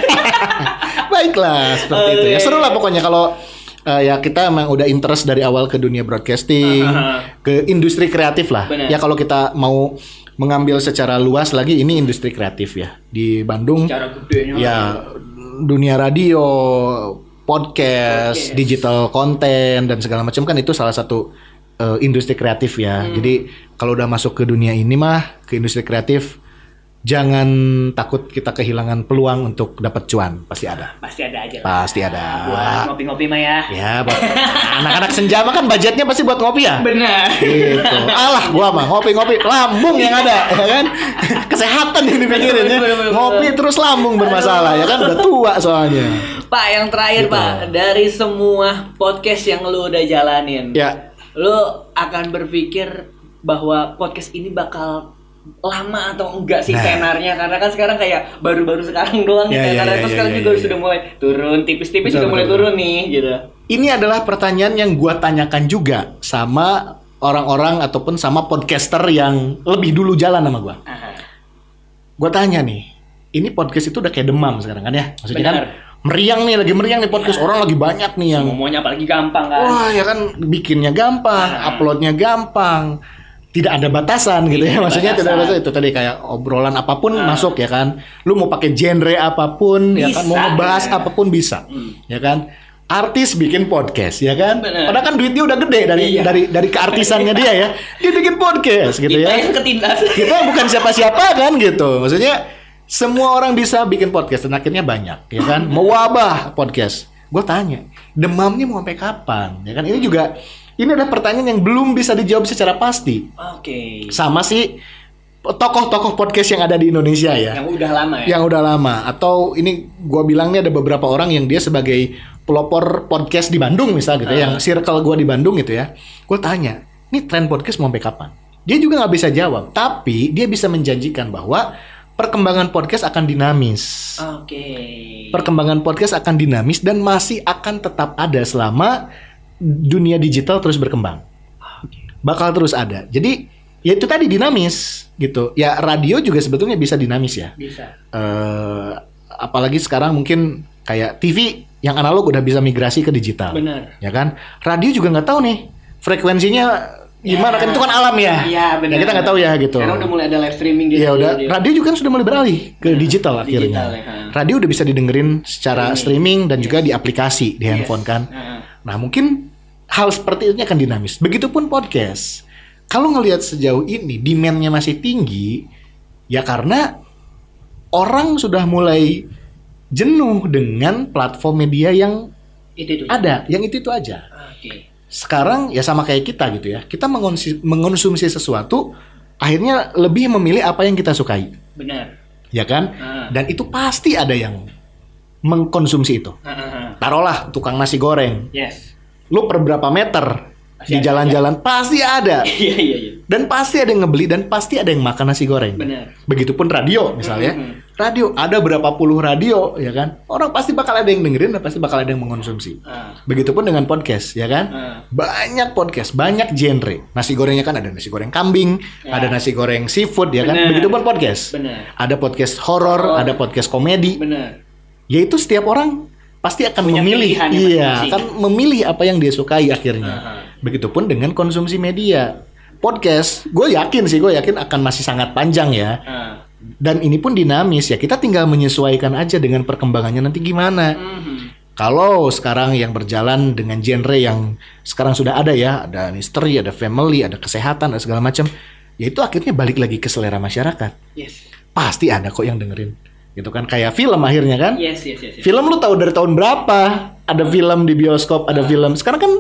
Baiklah, seperti itu ya. Seru lah pokoknya kalau ya kita emang udah interest dari awal ke dunia broadcasting, ke industri kreatif lah. Bener. Ya kalau kita mau mengambil secara luas lagi, ini industri kreatif ya di Bandung. Secara gedenya. Ya dunia radio, podcast, digital content dan segala macam kan itu salah satu industri kreatif ya. Jadi kalau udah masuk ke dunia ini mah, ke industri kreatif, jangan takut kita kehilangan peluang untuk dapat cuan. Pasti ada. Pasti ada aja. Pasti ada. Buat ngopi-ngopi mah ya. Ya, anak-anak senja mah kan budgetnya pasti buat ngopi ya. Benar. Gitu. Alah, gua mah ngopi-ngopi, lambung yang ada, ya kan? Kesehatan yang dipikirin ya. Ngopi terus lambung bermasalah, ya kan? Udah tua soalnya. Pak, yang terakhir gitu. Pak, dari semua podcast yang lu udah jalanin, ya, lu akan berpikir bahwa podcast ini bakal lama atau enggak sih tenarnya, karena kan sekarang kayak baru-baru sekarang doang karena sekarang juga sudah mulai turun tipis-tipis, sudah mulai turun nih gitu. Ini adalah pertanyaan yang gua tanyakan juga sama orang-orang ataupun sama podcaster yang lebih dulu jalan sama gua. Gua tanya nih, ini podcast itu udah kayak demam sekarang kan ya, maksudnya kan meriang nih podcast, orang lagi banyak nih yang semuanya apalagi gampang kan. Wah ya kan, bikinnya gampang, uploadnya gampang, tidak ada batasan gitu ya, maksudnya tidak ada batasan. Itu tadi kayak obrolan apapun masuk ya kan, lu mau pakai genre apapun bisa, ya kan, mau ngebahas apapun bisa, ya kan. Artis bikin podcast ya kan, padahal kan duitnya udah gede dari keartisannya dia ya, dia bikin podcast gitu ya. Kita bukan siapa-siapa kan gitu, maksudnya semua orang bisa bikin podcast dan akhirnya banyak ya kan, mewabah podcast. Gue tanya, demamnya mau sampai kapan ya kan, ini ada pertanyaan yang belum bisa dijawab secara pasti. Oke. Sama sih tokoh-tokoh podcast yang ada di Indonesia ya. Yang udah lama ya. Yang udah lama. Atau ini gue bilangnya ada beberapa orang yang dia sebagai pelopor podcast di Bandung misalnya gitu, yang circle gue di Bandung gitu ya. Gue tanya, ini tren podcast mau sampai kapan? Dia juga nggak bisa jawab. Tapi dia bisa menjanjikan bahwa perkembangan podcast akan dinamis. Oke. Perkembangan podcast akan dinamis dan masih akan tetap ada selama dunia digital terus berkembang. Bakal terus ada. Jadi ya itu tadi dinamis gitu. Ya radio juga sebetulnya bisa dinamis ya. Bisa. Apalagi sekarang mungkin kayak TV yang analog udah bisa migrasi ke digital. Benar. Ya kan? Radio juga nggak tahu nih frekuensinya gimana, kan itu kan alam ya. Iya benar. Ya, kita nggak tahu ya gitu. Karena udah mulai ada live streaming gitu. Ya udah. Radio juga kan sudah mulai beralih ke digital akhirnya. Radio udah bisa didengerin secara streaming dan juga di aplikasi di handphone kan. Nah mungkin hal seperti itu akan dinamis. Begitupun podcast. Kalau ngelihat sejauh ini demand-nya masih tinggi, ya karena orang sudah mulai jenuh dengan platform media yang itu ada, yang itu aja. Okay. Sekarang ya sama kayak kita gitu ya. Kita mengonsumsi sesuatu, akhirnya lebih memilih apa yang kita sukai. Benar. Ya kan? Dan itu pasti ada yang mengkonsumsi itu. Taruhlah tukang nasi goreng. Yes. Lu per berapa meter di jalan-jalan pasti ada. Iya. Dan pasti ada yang ngebeli dan pasti ada yang makan nasi goreng. Benar. Begitupun radio misalnya. Radio ada berapa puluh radio ya kan. Orang pasti bakal ada yang dengerin dan pasti bakal ada yang mengkonsumsi. Begitupun dengan podcast ya kan. Banyak podcast, banyak genre. Nasi gorengnya kan ada nasi goreng kambing, ada nasi goreng seafood ya kan. Begitupun podcast. Benar. Ada podcast horor, ada podcast komedi. Benar. Yaitu setiap orang pasti akan memilih, akan memilih apa yang dia sukai akhirnya. Begitupun dengan konsumsi media. Podcast, gue yakin akan masih sangat panjang ya. Dan ini pun dinamis ya. Kita tinggal menyesuaikan aja dengan perkembangannya nanti gimana. Kalau sekarang yang berjalan dengan genre yang sekarang sudah ada ya, ada misteri, ada family, ada kesehatan, ada segala macam. Ya itu akhirnya balik lagi ke selera masyarakat. Yes. Pasti ada kok yang dengerin. gitu kan, kayak film akhirnya kan. Yes. Film lu tahu dari tahun berapa ada film di bioskop, ada film. Sekarang kan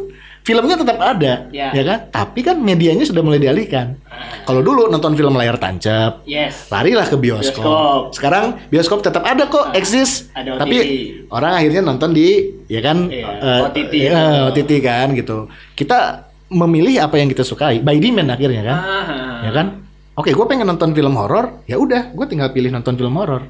filmnya tetap ada, ya kan? Tapi kan medianya sudah mulai dialihkan. Kalau dulu nonton film layar tancap, larilah ke bioskop. Sekarang bioskop tetap ada kok, eksis. Tapi orang akhirnya nonton di, ya kan, OTT kan gitu. Kita memilih apa yang kita sukai, by demand akhirnya kan, ya kan? Oke, gue pengen nonton film horor, ya udah, gue tinggal pilih nonton film horor.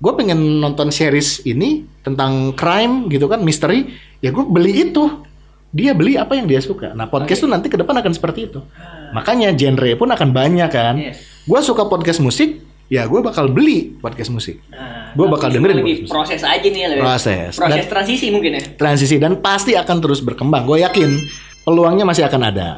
Gue pengen nonton series ini tentang crime gitu kan, misteri, ya gue beli itu. Dia beli apa yang dia suka. Nah, podcast tuh nanti ke depan akan seperti itu. Makanya genre pun akan banyak kan. Gue suka podcast musik, ya gue bakal beli podcast musik. Gue bakal dengerin podcast musik. Proses aja nih. Proses transisi mungkin ya. Transisi, dan pasti akan terus berkembang. Gue yakin peluangnya masih akan ada.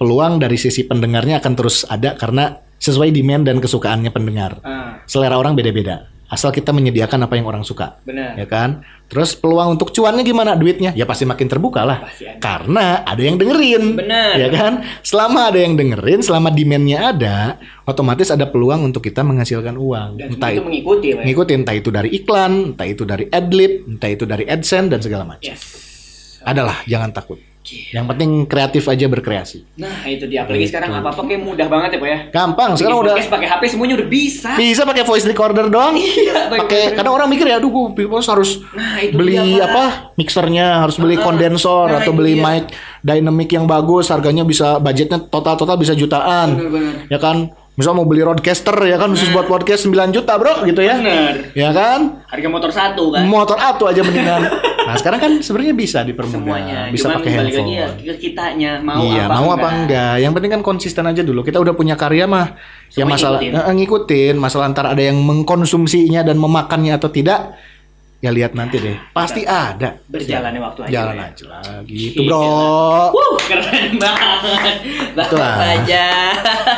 Peluang dari sisi pendengarnya akan terus ada karena sesuai demand dan kesukaannya pendengar. Selera orang beda-beda. Asal kita menyediakan apa yang orang suka. Benar. Ya kan? Terus peluang untuk cuannya gimana, duitnya? Ya pasti makin terbuka lah. Karena ada yang dengerin. Benar. Ya kan? Selama ada yang dengerin, selama demand-nya ada, otomatis ada peluang untuk kita menghasilkan uang. Dan entah itu mengikuti. Entah itu dari iklan, entah itu dari adlib, entah itu dari AdSense dan segala macam. Adalah, jangan takut. Yang penting kreatif aja, berkreasi. Nah, itu dia. Apalagi sekarang apa-apa kayak mudah banget ya, Pak ya. Gampang. Sekarang udah pakai HP semuanya udah bisa. Bisa pakai voice recorder doang. Pakai, kadang orang mikir ya, aduh gue harus beli apa? Mixernya, harus beli kondensor atau beli mic dynamic yang bagus, harganya bisa, budgetnya total bisa jutaan. Bener. Ya kan? Misal mau beli roadcaster ya kan, khusus buat podcast 9 juta bro gitu ya. Bener. Ya kan? Harga motor 1 kan. Motor 1 aja mendingan. Nah sekarang kan sebenarnya bisa dipermudah. Semuanya. Bisa pakai handphone. Ya, ke kitanya mau apa enggak. Yang penting kan konsisten aja dulu. Kita udah punya karya mah. Ya masalah ngikutin. Masalah antar ada yang mengkonsumsinya dan memakannya atau tidak. Ya lihat nanti deh. Pasti ada. Berjalannya waktu aja. Jalan aja lah gitu bro. Keren banget. Bapak aja.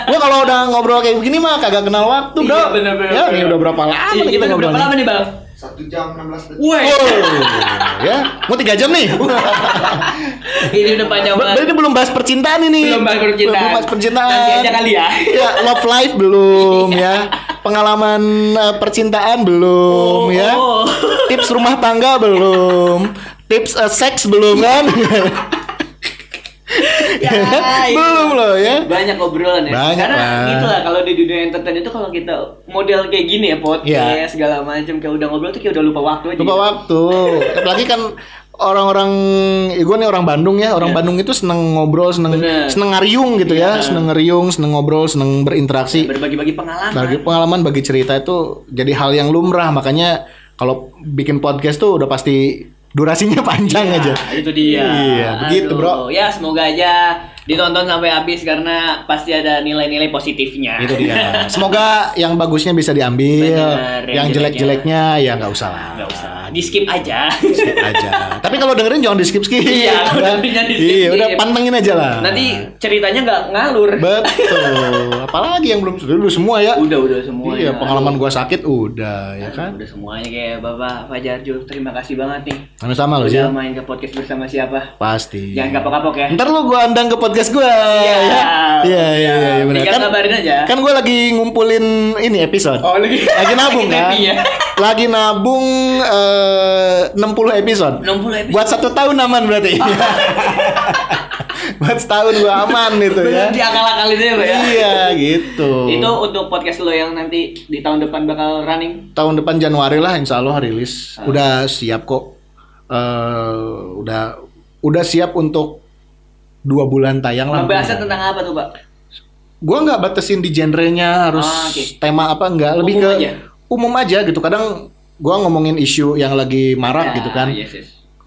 Gua kalau udah ngobrol kayak begini mah kagak kenal waktu bro. Bener. Ya ini udah berapa lama nih kita ngobrol. Berapa lama nih bang? 1 jam 16 detik. Woi. Ya, mau 3 jam nih. Ini udah panjang banget. Berarti belum bahas percintaan ini. Belum bahas percintaan. Nanti aja kali ya. Ya, love life belum ya. Pengalaman percintaan belum ya. Tips rumah tangga belum. Tips seks belum kan? Belum loh ya. Banyak obrolan ya. Karena gitu lah kalau di dunia entertain itu, kalau kita model kayak gini ya, podcast segala macam, kayak udah ngobrol tuh kayak udah lupa waktu aja. Lupa waktu. Apalagi kan orang-orang, gue nih orang Bandung ya. Orang Bandung itu seneng ngobrol, seneng ngariung gitu ya. Seneng ngeriung, seneng ngobrol, seneng berinteraksi. Berbagi-bagi pengalaman. Bagi pengalaman, bagi cerita itu jadi hal yang lumrah. Makanya kalau bikin podcast tuh udah pasti durasinya panjang aja. Itu dia. Iya, begitu bro. Ya semoga aja ditonton sampai habis karena pasti ada nilai-nilai positifnya. Itu dia. Semoga yang bagusnya bisa diambil. Bener, yang jelek-jeleknya ya nggak usah lah. Nggak usah. Di skip aja. Skip aja. Tapi kalau dengerin jangan di skip. Iya, udah pantengin aja lah. Nanti ceritanya nggak ngalur. Betul. Apalagi yang belum sudah semua ya. Udah semua. Iya, pengalaman gua sakit udah ya kan. Udah semuanya kayak Bapak Fajar Jul. Terima kasih banget nih. Sama-sama loh sih. Udah main ke podcast bersama siapa? Pasti. Jangan kapok-kapok ya. Ntar lu gua undang ke podcast gua. Iya benar. Kan kabarin aja. Kan gua lagi ngumpulin ini episode. Oh, lagi nabung kan. Lagi nabung 60 episode. 60 episode. Buat 1 tahun aman berarti. Buat setahun gua aman itu ya. Di akal-akalin aja ya. Iya gitu. Itu untuk podcast lo yang nanti di tahun depan bakal running. Tahun depan Januari lah insya Allah rilis. Udah siap kok. Udah siap untuk 2 bulan tayang lah. Pembahasan tentang apa tuh, Pak? Gua nggak batasin di genrenya harus tema apa, enggak, lebih ke umum aja gitu. Kadang gua ngomongin isu yang lagi marak gitu kan.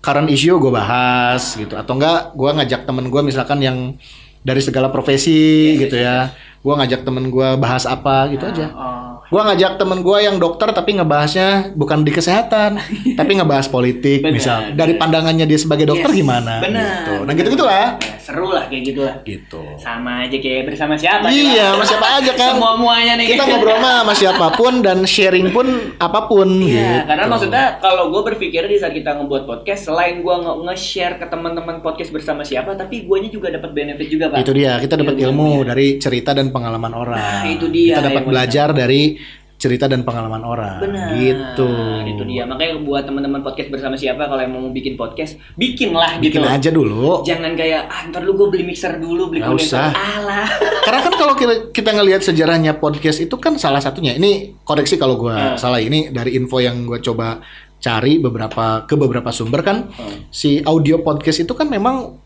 Current issue gue bahas gitu, atau enggak gue ngajak temen gue misalkan yang dari segala profesi gitu ya. Gue ngajak temen gue bahas apa gitu aja. Gue ngajak temen gue yang dokter tapi ngebahasnya bukan di kesehatan, tapi ngebahas politik. Misal dari pandangannya dia sebagai dokter gimana gitu. Nah gitu-gitulah. Seru lah kayak gitu lah. Gitu. Sama aja kayak bersama siapa. Iya, sama siapa aja kan. Semua-muanya nih. Kita ngobrol sama siapapun dan sharing pun apapun gitu. Karena maksudnya kalau gue berpikir di saat kita ngebuat podcast, selain gue nge-share ke teman-teman podcast bersama siapa, tapi guanya juga dapat benefit juga, Pak. Itu dia, kita dapat ilmu dari cerita dan pengalaman orang. Nah, itu dia. Kita dapat belajar dari cerita dan pengalaman orang. Benar. Gitu. Itu dia. Makanya buat teman-teman podcast bersama siapa kalau yang mau bikin podcast, bikinlah gitu. Bikin aja dulu. Jangan kayak ntar lu gue beli mixer dulu, beli kondenser. Alah. Karena kan kalau kita ngelihat sejarahnya podcast itu kan salah satunya. Ini koreksi kalau gue salah. Ini dari info yang gue coba cari beberapa sumber kan. Si audio podcast itu kan memang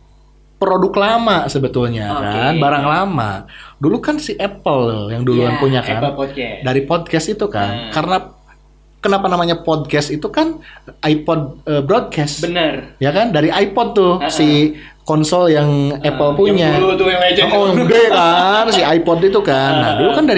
produk lama sebetulnya kan, barang lama. Dulu kan si Apple yang duluan punya kan. Podcast. Dari podcast itu kan. Karena kenapa namanya podcast itu kan iPod broadcast. Bener. Ya kan, dari iPod tuh si konsol yang Apple punya. Yang dulu tuh yang legend. Yang gede kan, si iPod itu kan. Nah, dulu kan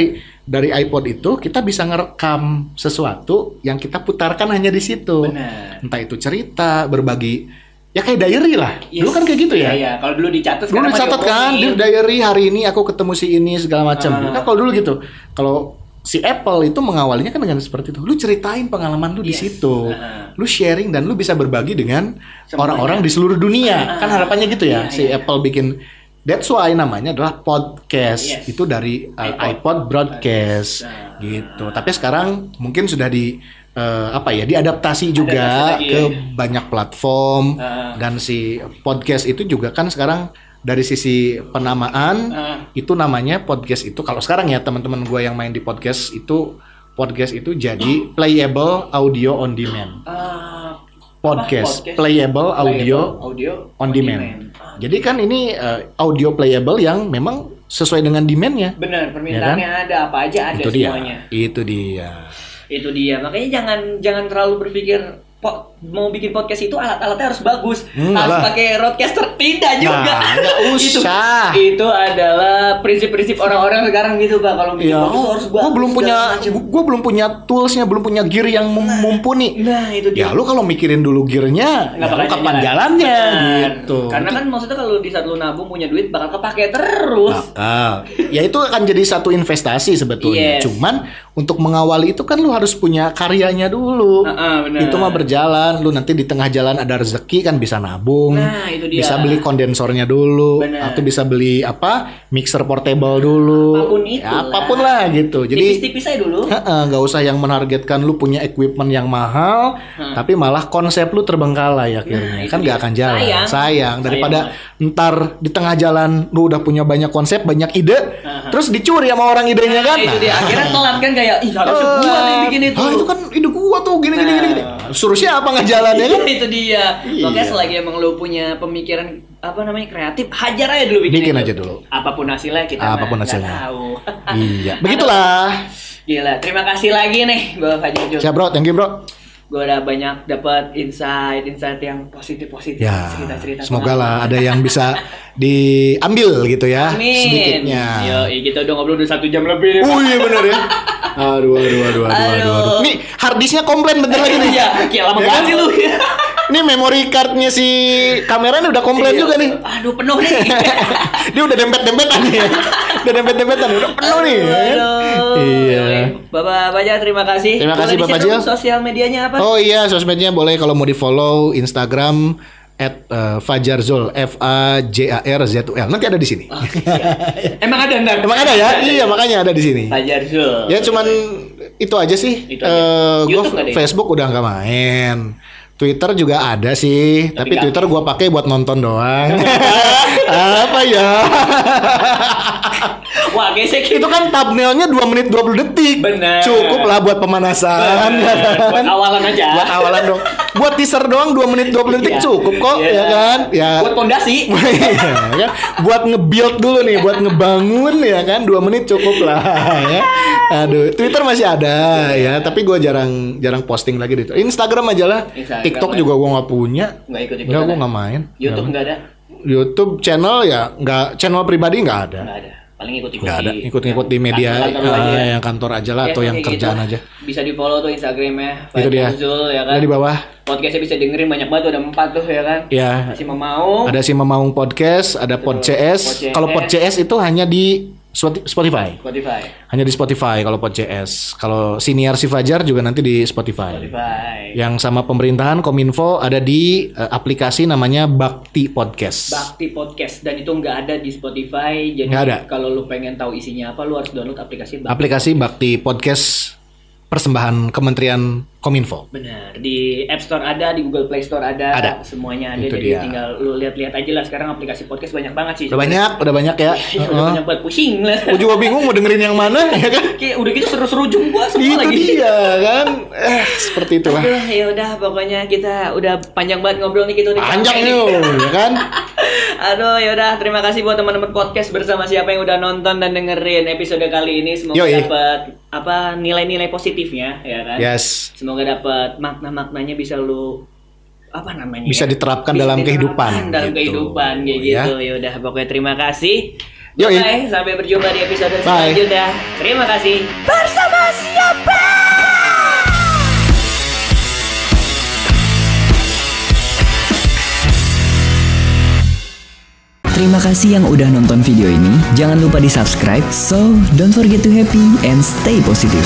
dari iPod itu kita bisa ngerekam sesuatu yang kita putarkan hanya di situ. Benar. Entah itu cerita, berbagi. Ya kayak diary lah. Dulu kan kayak gitu ya. Iya. Kalau dulu dicatat. Dulu dicatat kan, di diary hari ini aku ketemu si ini segala macam. Nah, kalau dulu gitu. Kalau si Apple itu mengawalinya kan dengan seperti itu. Lu ceritain pengalaman lu di situ. Lu sharing dan lu bisa berbagi dengan orang-orang di seluruh dunia. Kan harapannya gitu ya. Si Apple bikin. That's why namanya adalah podcast. Itu dari iPod broadcast gitu. Tapi sekarang mungkin sudah diadaptasi juga ke banyak platform dan si podcast itu juga kan sekarang dari sisi penamaan itu namanya podcast itu kalau sekarang ya teman-teman gue yang main di podcast itu jadi playable audio on demand. Podcast playable audio on demand. Jadi kan ini audio playable yang memang sesuai dengan demand-nya. Benar, permintaannya ya kan? Ada apa aja ada semuanya. Itu dia. Makanya jangan terlalu berpikir mau bikin podcast itu alat-alatnya harus bagus. Harus pakai roadcaster tidak juga. Enggak usah. Itu adalah prinsip-prinsip orang-orang sekarang gitu, Pak. Kalau bikin podcast harus bagus. Gue belum punya toolsnya, belum punya gear yang mumpuni. Nah, itu dia. Ya lu kalau mikirin dulu gearnya, ya lu kapan jalannya gitu. Karena kan maksudnya kalau di saat lu nabung punya duit bakal kepake terus. Ya itu akan jadi satu investasi sebetulnya. Cuman untuk mengawali itu kan lu harus punya karyanya dulu. Itu mah berjalan, lu nanti di tengah jalan ada rezeki kan bisa nabung. Nah, itu dia. Bisa beli kondensornya dulu. Atau bisa beli mixer portable dulu. Apapun itu. Apapun lah gitu. Jadi tipis-tipis aja dulu. Gak usah yang menargetkan lu punya equipment yang mahal, tapi malah konsep lu terbengkalai akhirnya. Kan gak akan jalan. Sayang. Daripada ntar di tengah jalan lu udah punya banyak konsep, banyak ide, terus dicuri sama orang idenya kan. Itu dia. Akhirnya telat kan kayak harusnya gua nih bikin itu. Itu kan ide gua tuh gini. Suruh siapa ngejalannya kan? Itu dia. Makanya selagi emang lu punya pemikiran kreatif, hajar aja dulu bikin aja dulu. Apapun hasilnya kita nggak tahu. Iya. Begitulah. Gila. Terima kasih lagi nih, Bro Fajar. Siap, Bro. Thank you, Bro. Gue udah banyak dapat insight yang positif ya, cerita semoga lah ada yang bisa diambil gitu ya. Amin. Sedikitnya. Kita udah ngobrol udah 1 jam lebih nih. Oh iya bener ya. Aduh. Nih harddisknya komplain bentar lagi nih. Iya, kayak lama banget sih lu. Ini memory cardnya si kameranya udah komplain juga nih. Aduh penuh nih. Dia udah dempet-dempetan nih. Udah penuh nih. Iya. Bapak Bajil terima kasih. Terima kasih Bapak Bajil. Sosial medianya apa? Oh iya, sosmednya boleh kalau mau di follow Instagram @fajarzul FAJARZUL. Nanti ada di sini. Emang ada ntar? Emang ada ya? Iya, makanya ada di sini. Fajarzul. Ya cuman itu aja sih. Gue Facebook udah nggak main. Twitter juga ada sih, tapi Twitter gue pakai buat nonton doang. Apa ya? Wah, gesek itu kan thumbnailnya 2 menit 20 detik. Bener. Cukup lah buat pemanasan. Buat awalan aja. Buat awalan dong. Buat teaser doang 2 menit 20 detik cukup kok, ya kan? Ya. Buat pondasi. Ya, buat nge-build dulu nih, buat ngebangun ya kan 2 menit cukup lah ya. Aduh, Twitter masih ada ya, tapi gue jarang posting lagi di Instagram aja lah. TikTok juga gue nggak punya. Nggak gue nggak main. YouTube nggak ada. YouTube channel ya nggak, channel pribadi nggak ada. Nggak ada. Paling ikut di media yang kantor aja lah, atau yang kerjaan aja. Bisa di follow tuh Instagramnya itu dia. Zul, ya kan? Ada di bawah. Podcastnya bisa dengerin banyak banget, ada 4 tuh ya kan. Iya. Si Memaung. Ada si Memaung podcast, ada PodCS. Kalau PodCS itu hanya di Spotify. Hanya di Spotify kalau PodCS. Kalau Siniar Si Fajar juga nanti di Spotify. Yang sama pemerintahan Kominfo ada di aplikasi namanya Bakti Podcast. Dan itu nggak ada di Spotify. Jadi nggak ada. Kalau lu pengen tahu isinya apa, lu harus download aplikasi Bakti. Aplikasi Bakti Podcast persembahan Kementerian Kominfo. Benar, di App Store ada, di Google Play Store ada. Semuanya ada. Itu jadi dia. tinggal lu lihat-lihat aja lah. Sekarang aplikasi podcast banyak banget sih. Udah banyak ya. Udah banyak buat pusing lah. Gue juga bingung mau dengerin yang mana ya kan. Kayak udah gitu seru-seru jumpa semua Itu lagi. dia kan. Seperti itulah. Aduh, ya udah pokoknya kita udah panjang banget ngobrol nih, kita udah Panjang capek yuk, ya kan? Aduh, ya udah terima kasih buat teman-teman podcast bersama siapa yang udah nonton dan dengerin episode kali ini. Semoga dapat nilai-nilai positifnya ya kan. Yes. Semoga dapat makna-maknanya bisa lu bisa diterapkan dalam kehidupan. Dalam kehidupan kayak gitu. Ya udah pokoknya terima kasih. Yoi. Sampai berjumpa di episode selanjutnya. Terima kasih. Bersama siapa? Terima kasih yang udah nonton video ini. Jangan lupa di subscribe. So, don't forget to happy and stay positive.